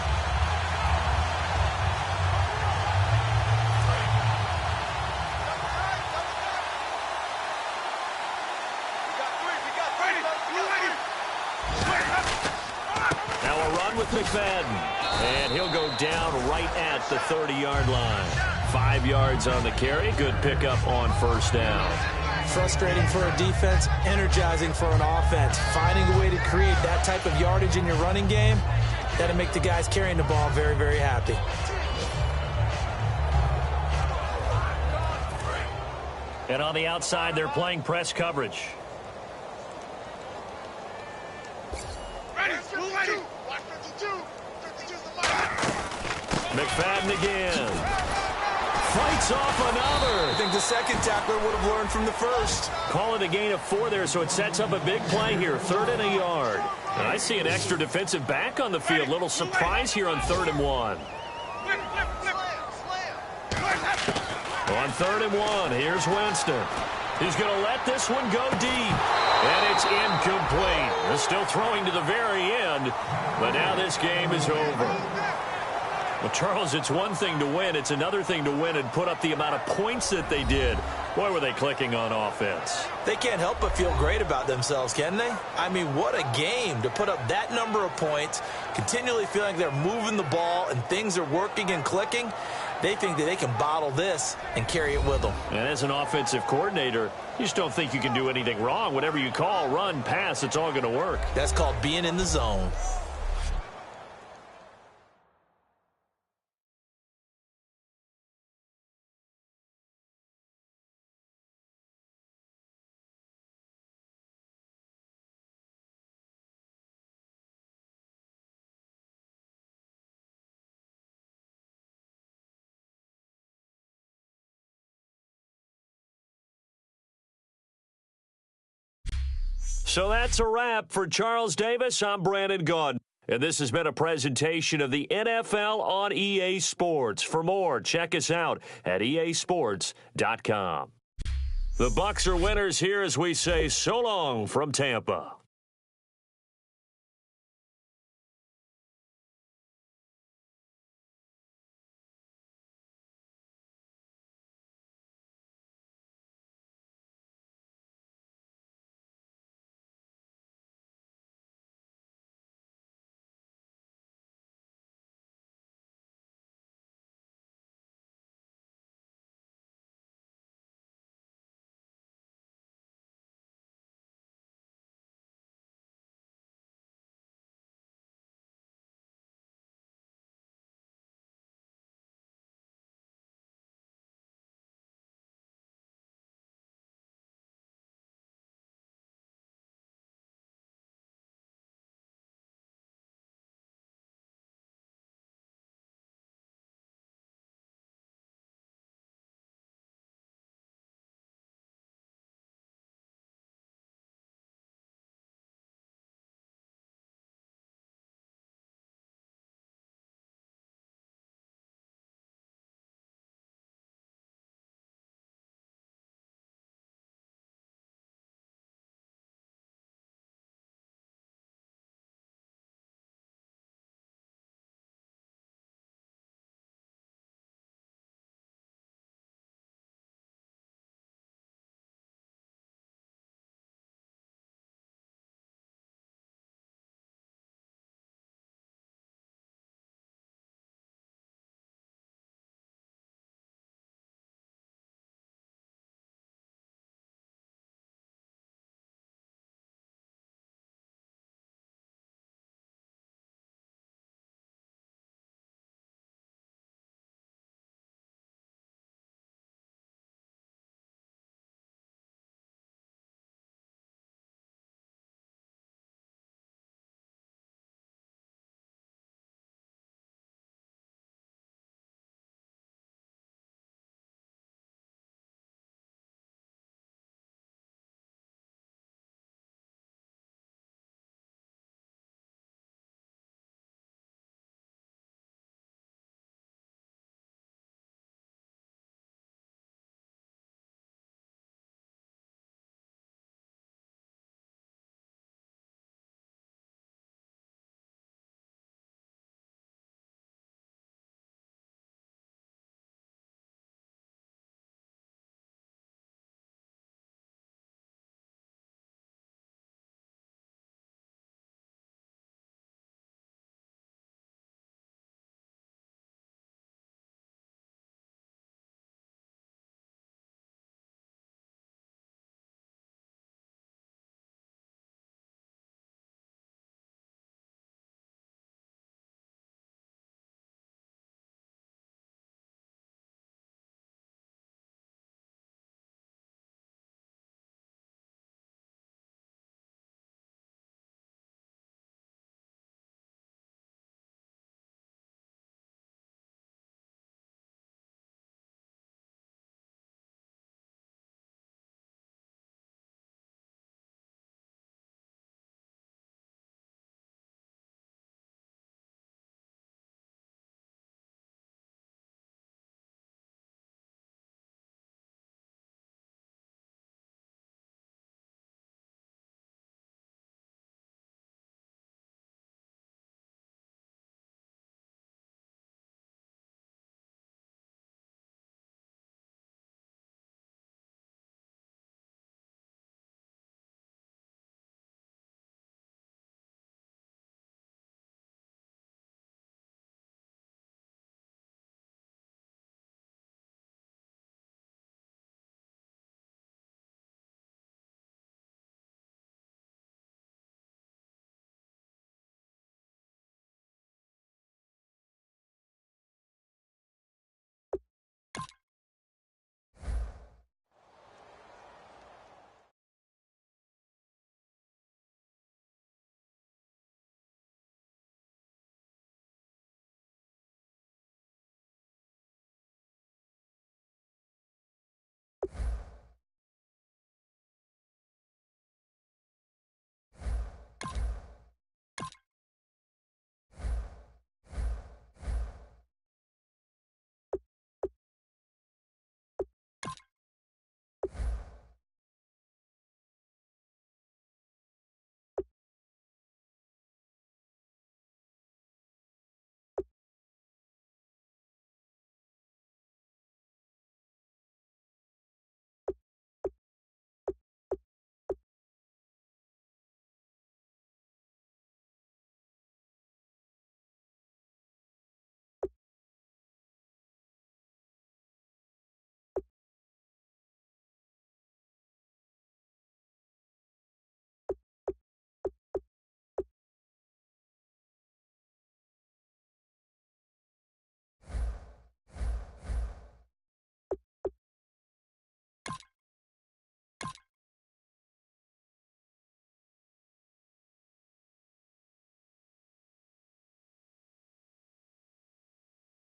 Now a run with McFadden. And he'll go down right at the 30-yard line. 5 yards on the carry. Good pickup on first down. Frustrating for a defense, energizing for an offense. Finding a way to create that type of yardage in your running game, that'll make the guys carrying the ball very, very happy. And on the outside, they're playing press coverage. Ready, ready. Watch 52. 52's the mic. McFadden again. Fights off another. I think the second tackler would have learned from the first. Call it a gain of 4 there, so it sets up a big play here. 3rd and a yard. And I see an extra defensive back on the field. Little surprise here on 3rd and 1. Flip, flip, flip. On 3rd and 1, here's Winston. He's going to let this one go deep. And it's incomplete. They're still throwing to the very end. But now this game is over. Well, Charles, it's one thing to win. It's another thing to win and put up the amount of points that they did. Boy, were they clicking on offense. They can't help but feel great about themselves, can they? I mean, what a game to put up that number of points, continually feeling they're moving the ball and things are working and clicking. They think that they can bottle this and carry it with them. And as an offensive coordinator, you just don't think you can do anything wrong. Whatever you call, run, pass, it's all going to work. That's called being in the zone. So that's a wrap. For Charles Davis, I'm Brandon Gaudin. And this has been a presentation of the NFL on EA Sports. For more, check us out at easports.com. The Bucs are winners here as we say so long from Tampa.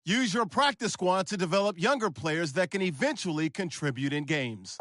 Use your practice squad to develop younger players that can eventually contribute in games.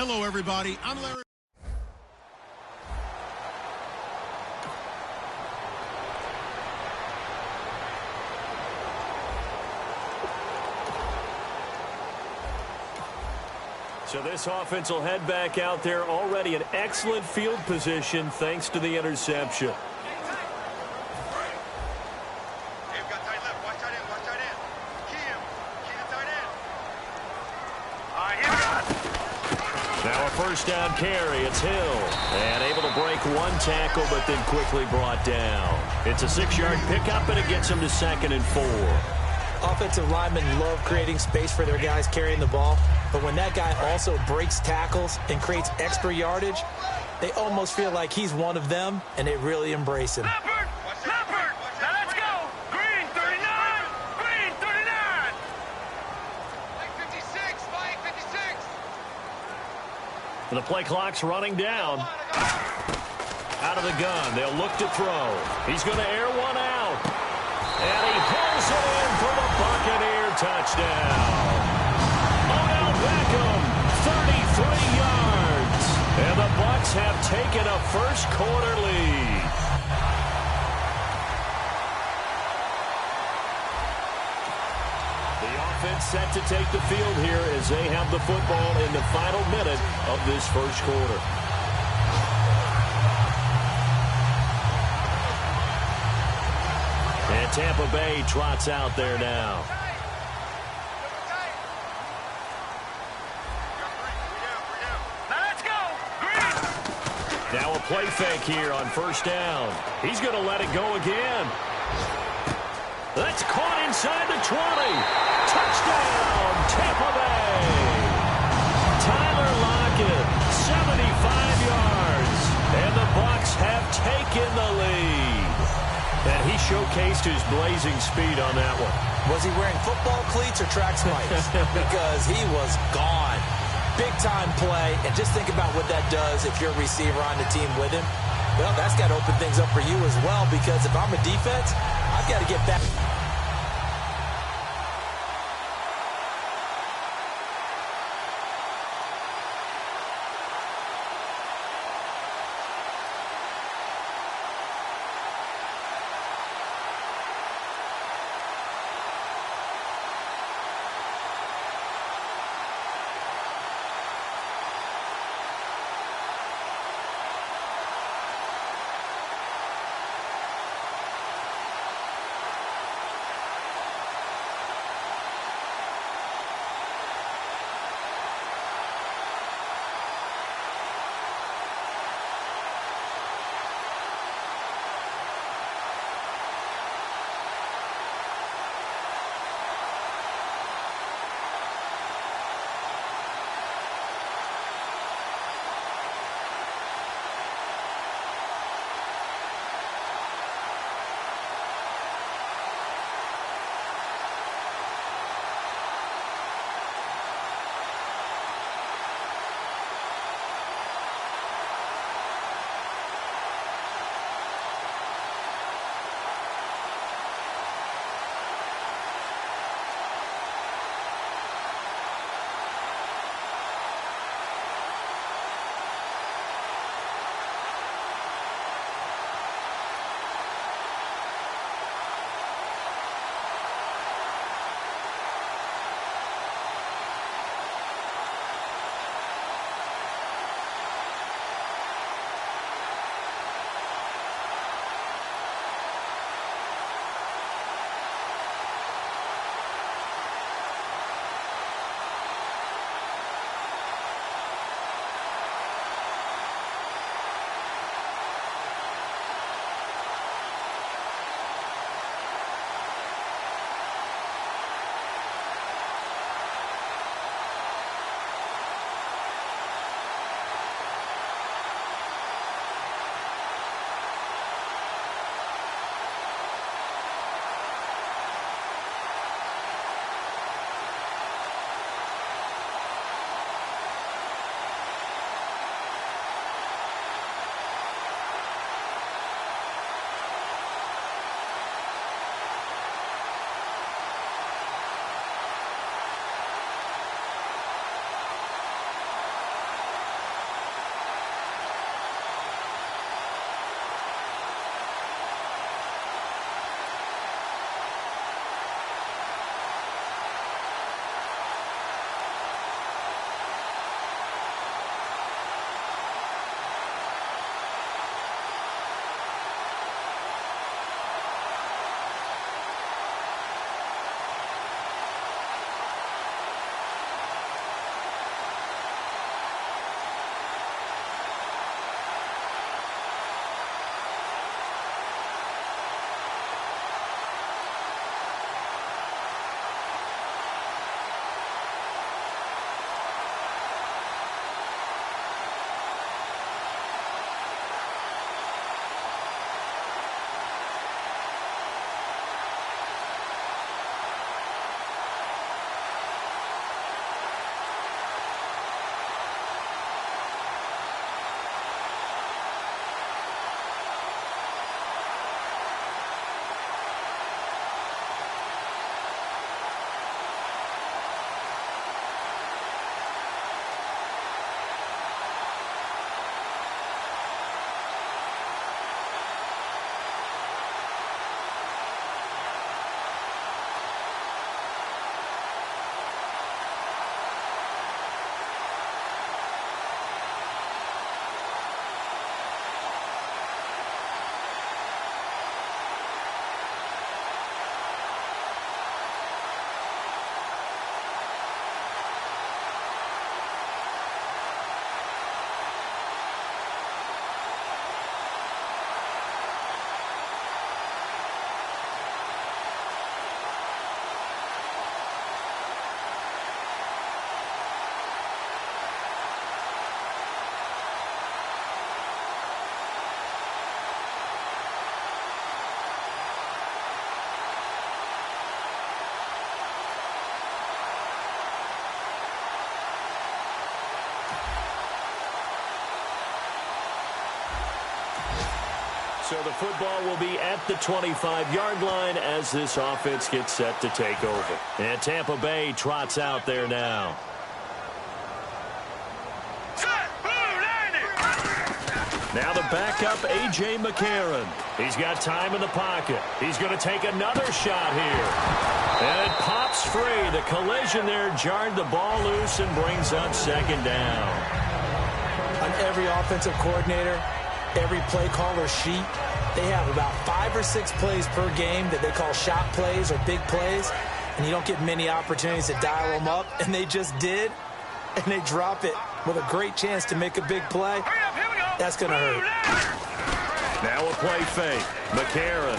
Hello, everybody. I'm Larry. So this offense will head back out there, already in excellent field position thanks to the interception. Now a first down carry. It's Hill. And able to break one tackle, but then quickly brought down. It's a 6-yard pickup, and it gets him to 2nd and 4. Offensive linemen love creating space for their guys carrying the ball, but when that guy also breaks tackles and creates extra yardage, they almost feel like he's one of them, and they really embrace him. Leopard! Now let's go! Green 39! Green 39! Flag 56! Flag 56! The play clock's running down. Out of the gun. They'll look to throw. He's going to air one out. And he pulls it in for the Buccaneer touchdown. Odell Beckham, 33 yards. And the Bucs have taken a first-quarter lead. The offense set to take the field here as they have the football in the final minute of this first quarter. And Tampa Bay trots out there now. Now let's go! Green! Now a play fake here on first down. He's going to let it go again. That's caught inside the 20. Touchdown, Tampa Bay. Tyler Lockett, 75 yards. And the Bucs have taken the lead. And he showcased his blazing speed on that one. Was he wearing football cleats or track spikes? Because he was gone. Big-time play, and just think about what that does if you're a receiver on the team with him. Well, that's got to open things up for you as well, because if I'm a defense, I've got to get back. So the football will be at the 25-yard line as this offense gets set to take over. And Tampa Bay trots out there now. Now the backup, A.J. McCarron. He's got time in the pocket. He's going to take another shot here. And it pops free. The collision there jarred the ball loose and brings up second down. On every offensive coordinator, every play caller sheet, they have about 5 or 6 plays per game that they call shot plays or big plays, and you don't get many opportunities to dial them up, and they just did, and they drop it with a great chance to make a big play. That's going to hurt. Now a play fake. McCarron.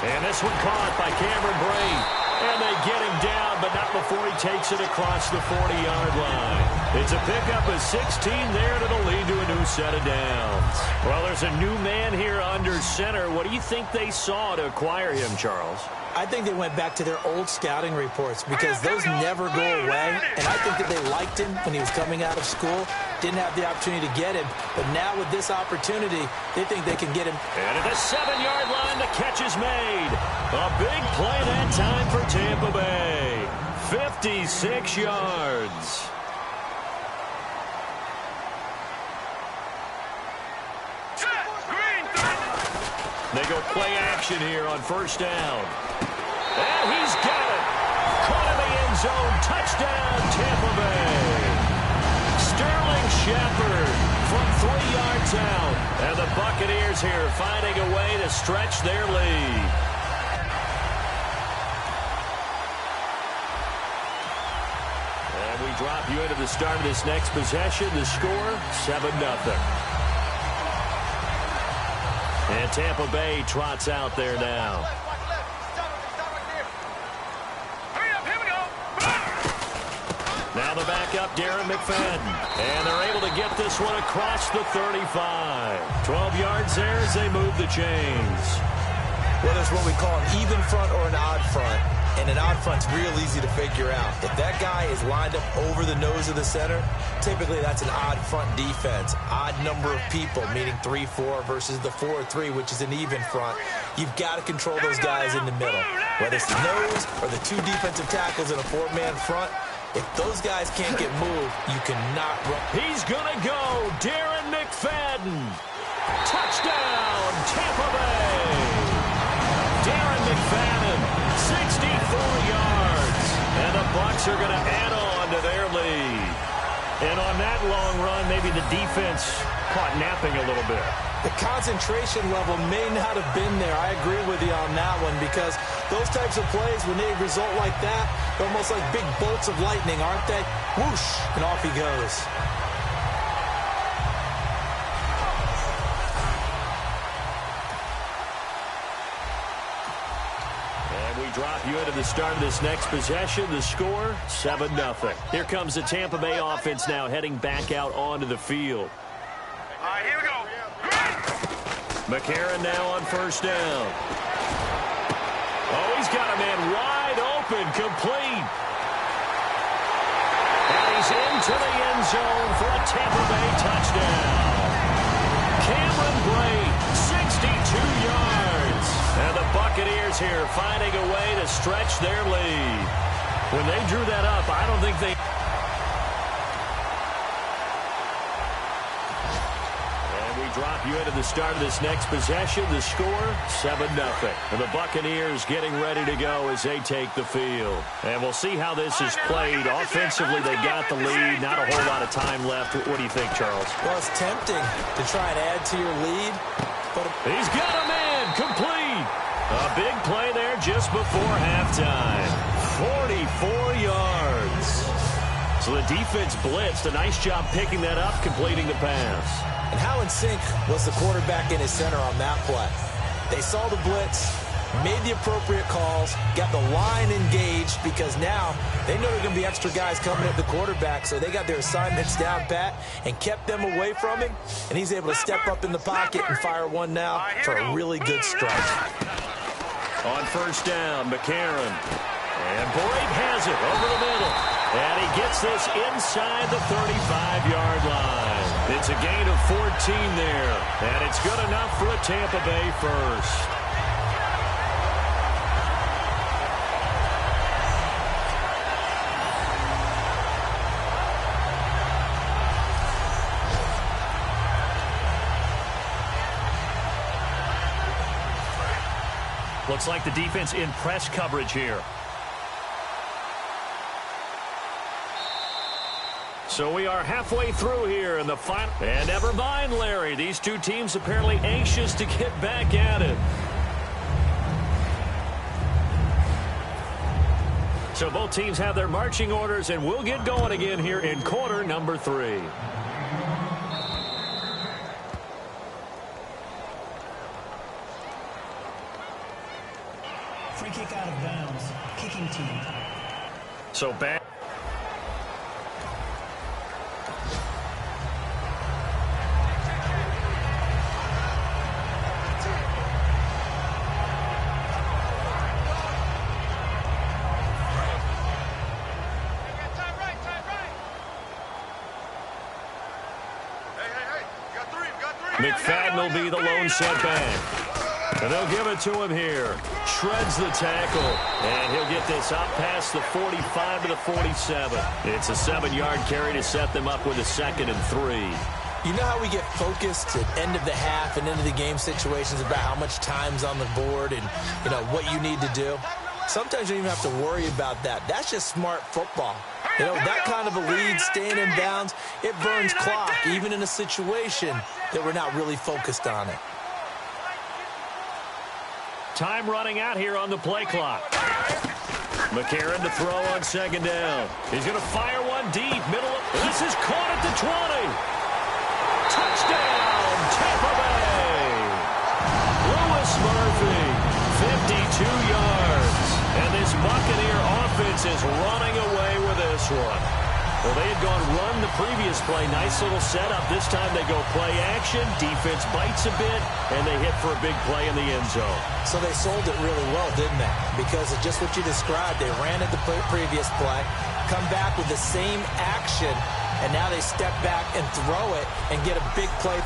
And this one caught by Cameron Brate. And they get him down, but not before he takes it across the 40-yard line. It's a pickup of 16 there, and it'll lead to a new set of downs. Well, there's a new man here under center. What do you think they saw to acquire him, Charles? I think they went back to their old scouting reports because those never go away. And I think that they liked him when he was coming out of school. Didn't have the opportunity to get him. But now with this opportunity, they think they can get him. And at the 7-yard line, the catch is made. A big play that time for Tampa Bay. 56 yards. They go play action here on first down. And he's got it. Caught in the end zone. Touchdown, Tampa Bay. Sterling Shepard from 3 yards out. And the Buccaneers here finding a way to stretch their lead. And we drop you into the start of this next possession. The score, 7-0. And Tampa Bay trots out there now. Now the backup, Darren McFadden. And they're able to get this one across the 35. 12 yards there as they move the chains. Well, there's what we call an even front or an odd front. And an odd front's real easy to figure out. If that guy is lined up over the nose of the center, typically that's an odd front defense. Odd number of people, meaning 3-4 versus the 4-3, which is an even front. You've got to control those guys in the middle. Whether it's the nose or the 2 defensive tackles in a 4-man front, if those guys can't get moved, you cannot run. He's going to go. Darren McFadden. Touchdown, Tampa Bay. Darren McFadden, 64 yards. And the Bucs are going to add on to their lead. And on that long run, maybe the defense caught napping a little bit. The concentration level may not have been there. I agree with you on that one because those types of plays, when they result like that, they're almost like big bolts of lightning, aren't they? Whoosh, and off he goes. Drop you into the start of this next possession. The score, 7-0. Here comes the Tampa Bay offense now heading back out onto the field. All right, here we go. McCarron now on first down. Oh, he's got a man wide open, complete. And he's into the end zone for a Tampa Bay touchdown. Cameron Brate, 62 yards. And the Buccaneers here finding a way to stretch their lead. When they drew that up, I don't think they... And we drop you into the start of this next possession. The score, 7-0. And the Buccaneers getting ready to go as they take the field. And we'll see how this is played. Offensively, they got the lead. Not a whole lot of time left. What do you think, Charles? Well, it's tempting to try and add to your lead. But he's got a man complete. A big play there just before halftime. 44 yards. So the defense blitzed. A nice job picking that up, completing the pass. And how in sync was the quarterback and his center on that play? They saw the blitz, made the appropriate calls, got the line engaged because now they know there are going to be extra guys coming at the quarterback, so they got their assignments down pat and kept them away from him, and he's able to step up in the pocket and fire one now for a really good strike. On first down, McCarron. And Brate has it over the middle. And he gets this inside the 35-yard line. It's a gain of 14 there, and it's good enough for a Tampa Bay first. Looks like the defense in press coverage here. So we are halfway through here in the final. And never mind, Larry. These two teams apparently anxious to get back at it. So both teams have their marching orders, and we'll get going again here in quarter number 3. Free kick out of bounds. Kicking team. So back. McFadden will be the lone setback. And they'll give it to him here. Shreds the tackle. And he'll get this up past the 45 to the 47. It's a 7-yard carry to set them up with a 2nd and 3. You know how we get focused at end of the half and end of the game situations about how much time's on the board and, you know, what you need to do? Sometimes you don't even have to worry about that. That's just smart football. You know, that kind of a lead, staying in bounds, it burns clock, even in a situation that we're not really focused on it. Time running out here on the play clock. McCarron to throw on 2nd down. He's going to fire one deep, middle of. This is caught at the 20. Touchdown, Tampa Bay. Louis Murphy, 52 yards. And this Buccaneer offense is running away with this one. Well, they had gone run the previous play. Nice little setup. This time they go play action. Defense bites a bit, and they hit for a big play in the end zone. So they sold it really well, didn't they? Because of just what you described. They ran at the previous play, come back with the same action, and now they step back and throw it and get a big play.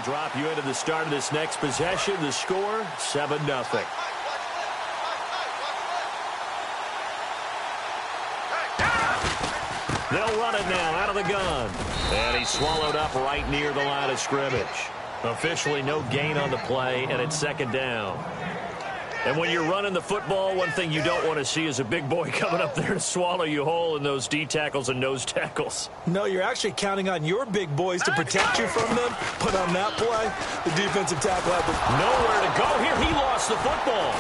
drop you into the start of this next possession. The score, 7-0. They'll run it now out of the gun. And he's swallowed up right near the line of scrimmage. Officially no gain on the play, and it's 2nd down. And when you're running the football, one thing you don't want to see is a big boy coming up there to swallow you whole in those D tackles and nose tackles. No, you're actually counting on your big boys to protect you from them. But on that play, the defensive tackle had nowhere to go here. He lost the football.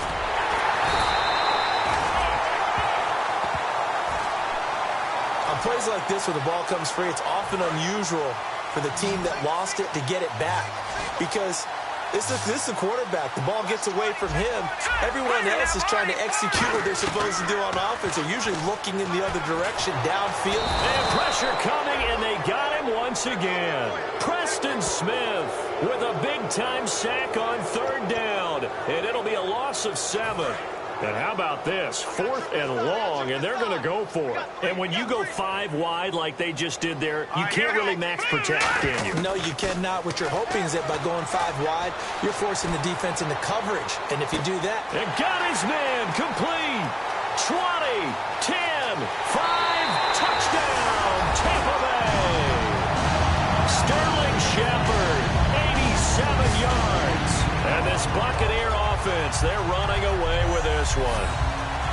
On plays like this where the ball comes free, it's often unusual for the team that lost it to get it back. Because this is the quarterback. The ball gets away from him. Everyone else is trying to execute what they're supposed to do on offense. They're usually looking in the other direction, downfield. And pressure coming, and they got him once again. Preston Smith with a big-time sack on 3rd down. And it'll be a loss of 7. And how about this? 4th and long, and they're going to go for it. And when you go 5 wide like they just did there, you can't really max protect, can you? No, you cannot. What you're hoping is that by going 5 wide, you're forcing the defense into coverage. And if you do that... And got his man complete. 20, 10, 5, touchdown, Tampa Bay. Sterling Shepard, 87 yards. And this Buccaneer offense, they're running away with this one.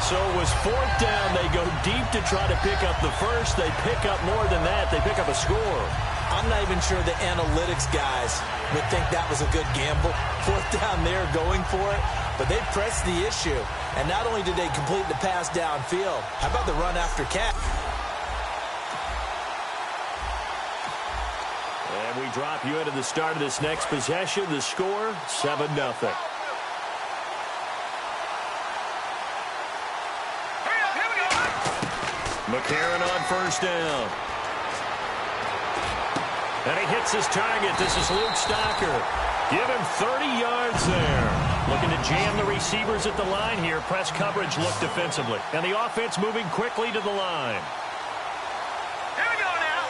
So it was 4th down. They go deep to try to pick up the first. They pick up more than that. They pick up a score. I'm not even sure the analytics guys would think that was a good gamble. 4th down there going for it. But they pressed the issue. And not only did they complete the pass downfield, how about the run after catch? And we drop you into the start of this next possession. The score, 7-0. McCarron on 1st down. And he hits his target. This is Luke Stocker. Give him 30 yards there. Looking to jam the receivers at the line here. Press coverage look defensively. And the offense moving quickly to the line. Here we go now.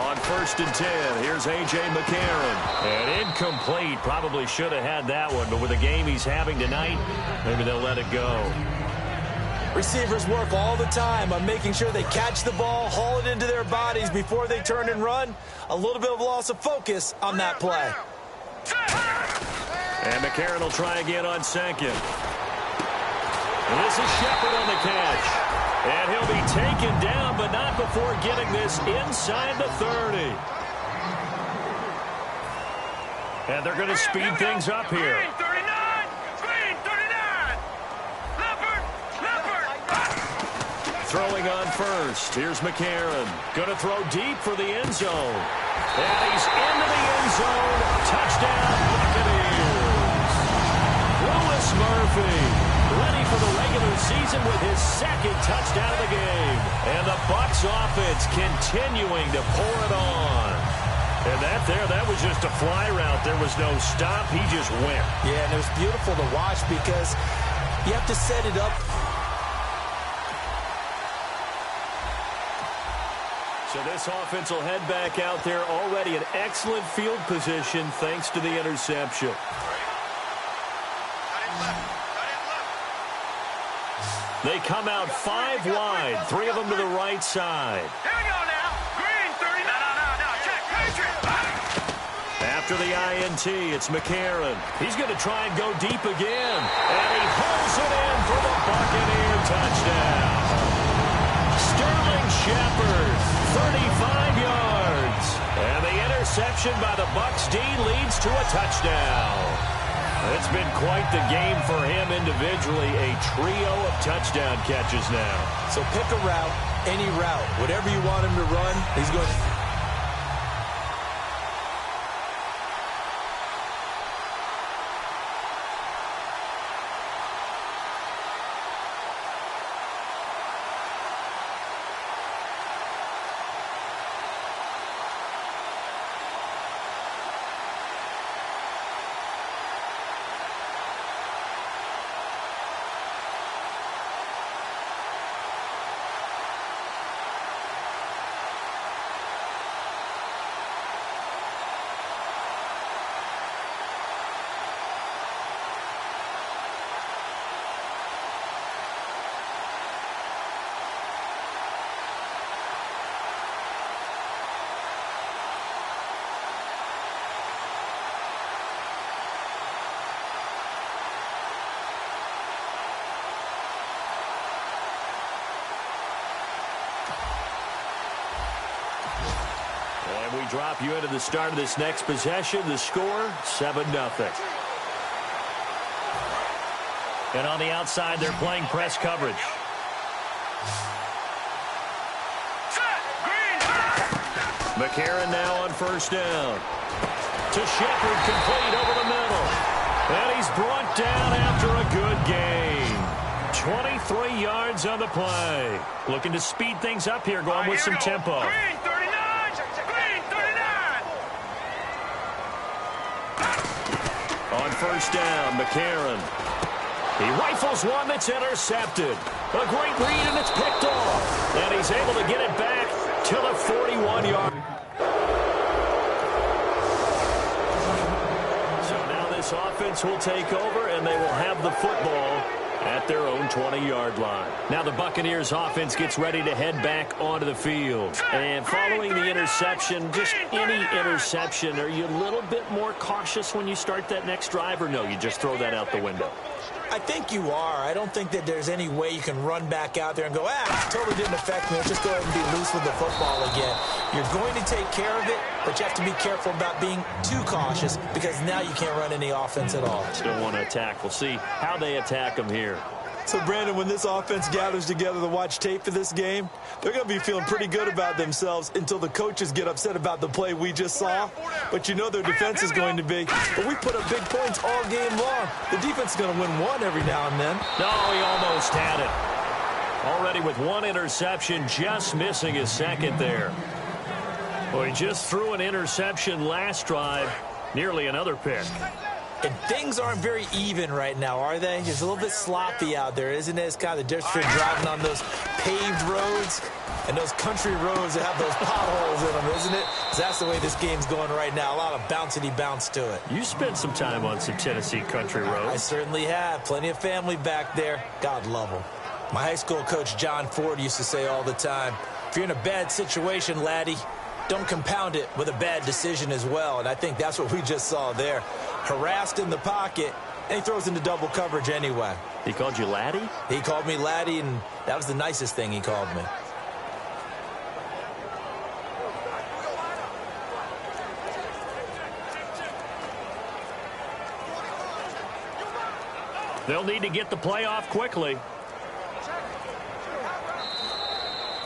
On 1st and 10, here's A.J. McCarron. And incomplete. Probably should have had that one. But with the game he's having tonight, maybe they'll let it go. Receivers work all the time on making sure they catch the ball, haul it into their bodies before they turn and run. A little bit of loss of focus on that play. And McCarron will try again on 2nd. And this is Shepard on the catch. And he'll be taken down, but not before getting this inside the 30. And they're going to speed things up here. Throwing on 1st. Here's McCarron. Going to throw deep for the end zone. And he's into the end zone. Touchdown, Buccaneers. Louis Murphy ready for the regular season with his 2nd touchdown of the game. And the Bucs offense continuing to pour it on. And that was just a fly route. There was no stop. He just went. Yeah, and it was beautiful to watch because you have to set it up. So this offense will head back out there, already in excellent field position thanks to the interception. They come out 5 wide, 3 of them to the right side. Here we go now. Green 30. No. Check. Patriot. After the INT, it's McCarron. He's going to try and go deep again. And he pulls it in for the Buccaneer touchdown. Sterling Shepard, 35 yards. And the interception by the Bucs D leads to a touchdown. It's been quite the game for him individually. A trio of touchdown catches now. So pick a route, any route. Whatever you want him to run, he's going to... we drop you into the start of this next possession. The score, 7-0. And on the outside, they're playing press coverage. McCarron now on first down. To Shepard, complete over the middle. And he's brought down after a good gain. 23 yards on the play. Looking to speed things up here, going with some tempo. Green 39! Green 39! On first down, McCarron. He rifles one that's intercepted. A great read, and it's picked off. And he's able to get it back to the 41-yard. So now this offense will take over, and they will have the football at their own 20-yard line. Now the Buccaneers offense gets ready to head back onto the field. And following the interception, just any interception, are you a little bit more cautious when you start that next drive, or no, you just throw that out the window? I think you are. I don't think that there's any way you can run back out there and go, totally didn't affect me. Let's just go ahead and be loose with the football again. You're going to take care of it, but you have to be careful about being too cautious because now you can't run any offense at all. Still want to attack. We'll see how they attack them here. So, Brandon, when this offense gathers together to watch tape for this game, they're going to be feeling pretty good about themselves until the coaches get upset about the play we just saw. But you know their defense is going to be. But we put up big points all game long. The defense is going to win one every now and then. No, he almost had it. Already with one interception, just missing his second there. Well, he just threw an interception last drive, nearly another pick. And things aren't very even right now, are they? It's a little bit sloppy out there, isn't it? It's kind of the difference between driving on those paved roads and those country roads that have those potholes in them, isn't it? 'Cause that's the way this game's going right now. A lot of bouncy bounce to it. You spent some time on some Tennessee country roads. I certainly have. Plenty of family back there. God love them. My high school coach, John Ford, used to say all the time, if you're in a bad situation, laddie, don't compound it with a bad decision as well. And I think that's what we just saw there. Harassed in the pocket, and he throws into double coverage anyway. He called you laddie? He called me laddie, and that was the nicest thing he called me. They'll need to get the play off quickly.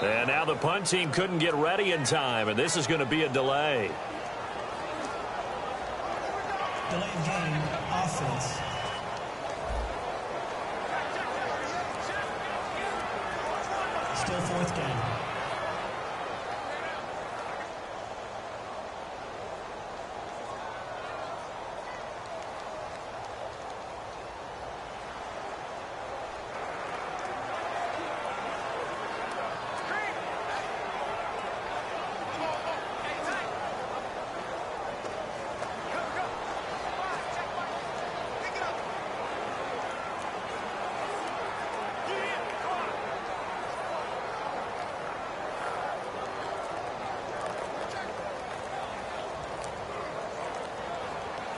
And now the punt team couldn't get ready in time, and this is going to be a delay. Delayed game, offense. Still fourth down.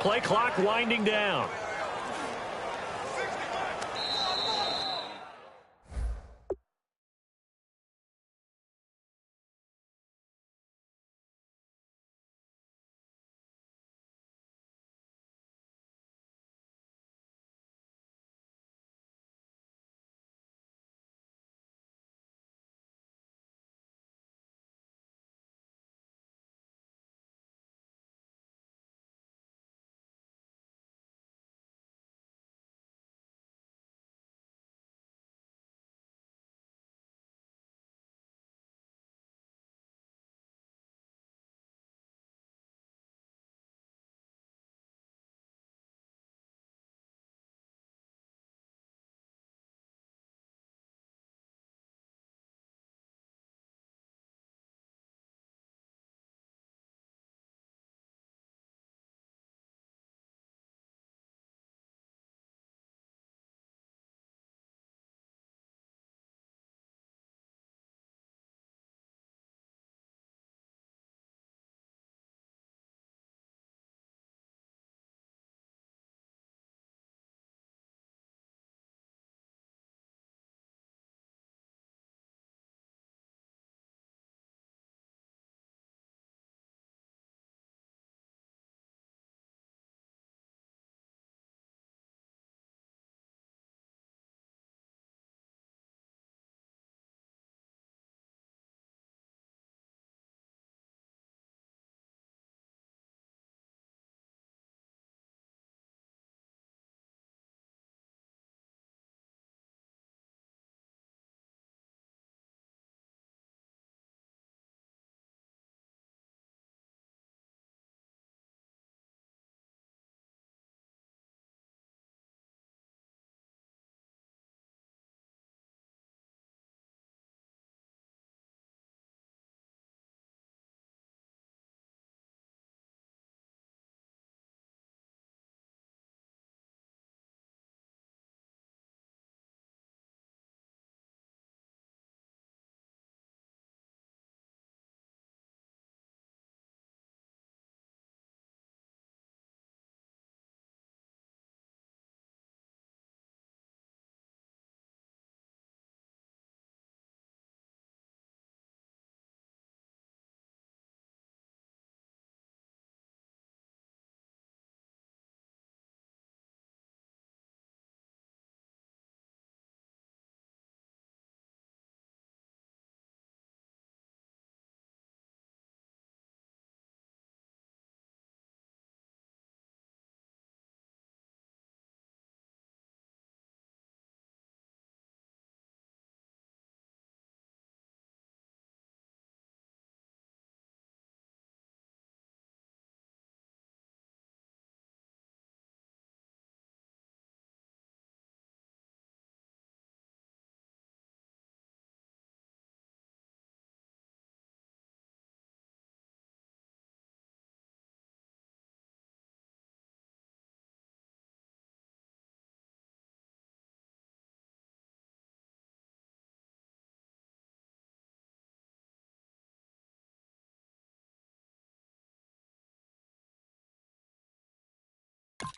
Play clock winding down.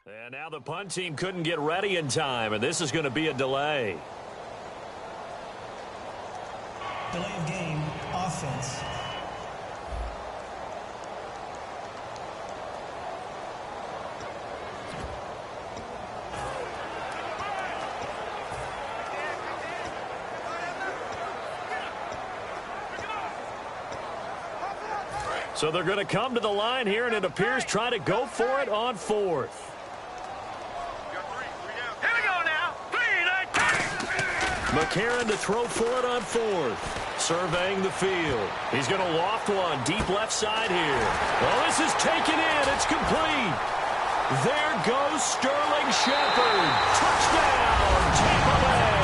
And now the punt team couldn't get ready in time, and this is going to be a delay. Delay of game, offense. So they're going to come to the line here, and it appears try to go for it on fourth. Here we go now. McCarron to throw for it on fourth. Surveying the field. He's going to loft one deep left side here. Well, this is taken in. It's complete. There goes Sterling Shepard. Touchdown, Tampa Bay.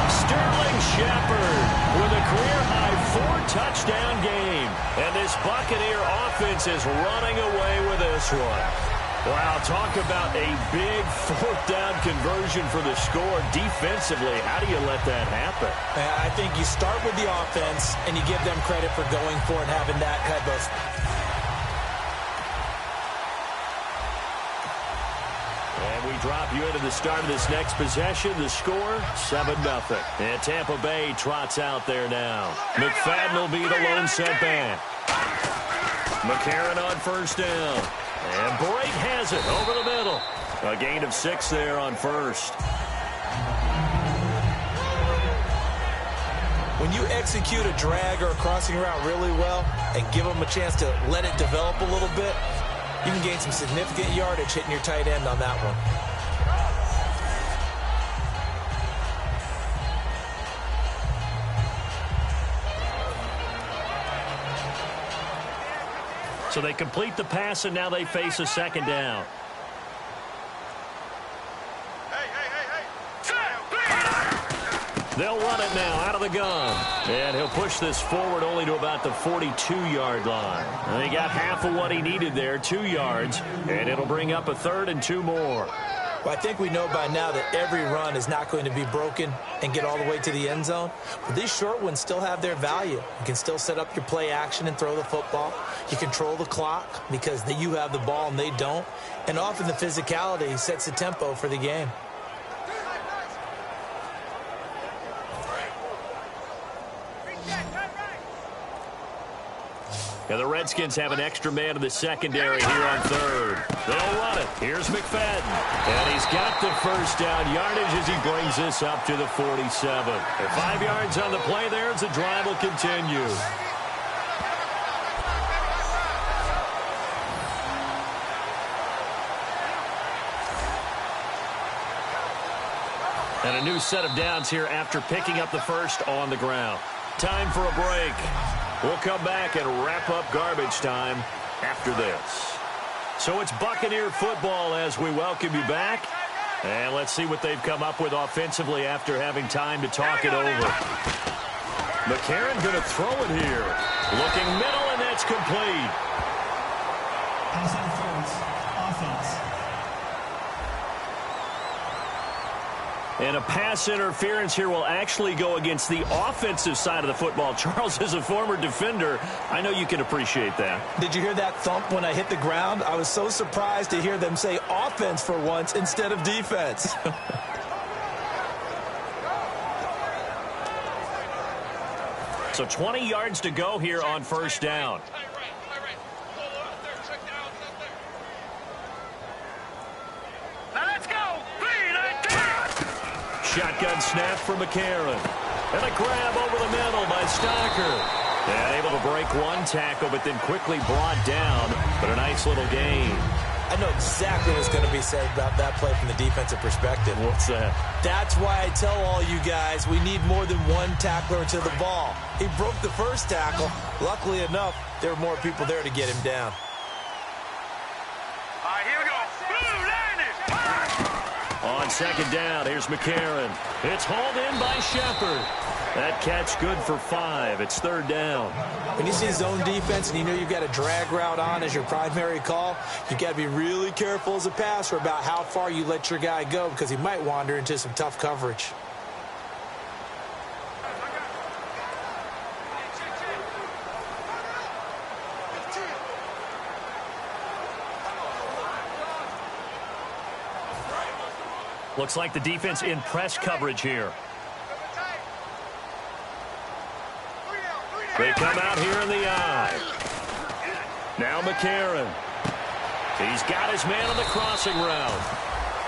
Sterling Shepard with a career-high 4-touchdown game. And this Buccaneer offense is running away with this one. Wow, talk about a big fourth-down conversion for the score. Defensively, how do you let that happen? I think you start with the offense, and you give them credit for going for it and having that type of... And we drop you into the start of this next possession. The score, 7-0. And Tampa Bay trots out there now. McFadden will be the lone setback. McCarron on first down. And Brake has it over the middle. A gain of 6 there on first. When you execute a drag or a crossing route really well and give them a chance to let it develop a little bit, you can gain some significant yardage hitting your tight end on that one. So they complete the pass, and now they face a second down. They'll run it now out of the gun. And he'll push this forward only to about the 42-yard line. And he got half of what he needed there, 2 yards. And it'll bring up a 3rd and 2 more. Well, I think we know by now that every run is not going to be broken and get all the way to the end zone. But these short ones still have their value. You can still set up your play action and throw the football. You control the clock because you have the ball and they don't. And often the physicality sets the tempo for the game. And the Redskins have an extra man in the secondary here on 3rd. They'll run it. Here's McFadden. And he's got the first down yardage as he brings this up to the 47. And 5 yards on the play there as the drive will continue. And a new set of downs here after picking up the first on the ground. Time for a break. We'll come back and wrap up garbage time after this. So it's Buccaneer football as we welcome you back. And let's see what they've come up with offensively after having time to talk it over. McCarron going to throw it here. Looking middle, and that's complete. Pass interference, offense. And a pass interference here will actually go against the offensive side of the football. Charles is a former defender. I know you can appreciate that. Did you hear that thump when I hit the ground? I was so surprised to hear them say offense for once instead of defense. So 20 yards to go here on first down. Shotgun snap for McCarron. And a grab over the middle by Stocker. And able to break one tackle, but then quickly brought down. But a nice little gain. I know exactly what's going to be said about that play from the defensive perspective. What's that? That's why I tell all you guys we need more than one tackler to the ball. He broke the first tackle. Luckily enough, there were more people there to get him down. All right, here we go. On second down, here's McCarron. It's hauled in by Shepard. That catch good for 5. It's 3rd down. When you see zone defense and you know you've got a drag route on as your primary call, you've got to be really careful as a passer about how far you let your guy go because he might wander into some tough coverage. Looks like the defense in press coverage here. They come out here in the eye. Now McCarron. He's got his man on the crossing route.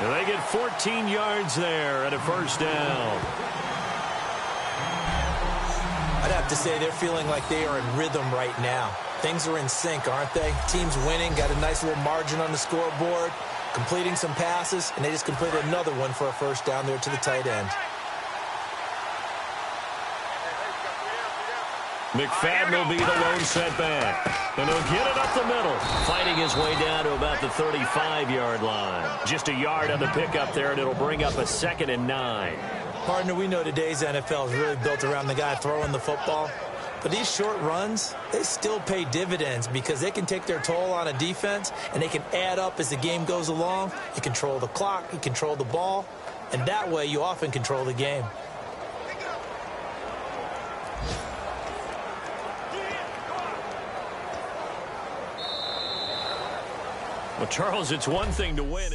And they get 14 yards there and a first down. I'd have to say they're feeling like they are in rhythm right now. Things are in sync, aren't they? Team's winning, got a nice little margin on the scoreboard, completing some passes, and they just completed another one for a first down there to the tight end. McFadden will be the lone setback. And he'll get it up the middle. Fighting his way down to about the 35-yard line. Just a yard on the pickup there, and it'll bring up a 2nd and 9. Partner, we know today's NFL is really built around the guy throwing the football. But these short runs, they still pay dividends because they can take their toll on a defense, and they can add up as the game goes along. You control the clock, you control the ball, and that way you often control the game. Well, Charles, it's one thing to win.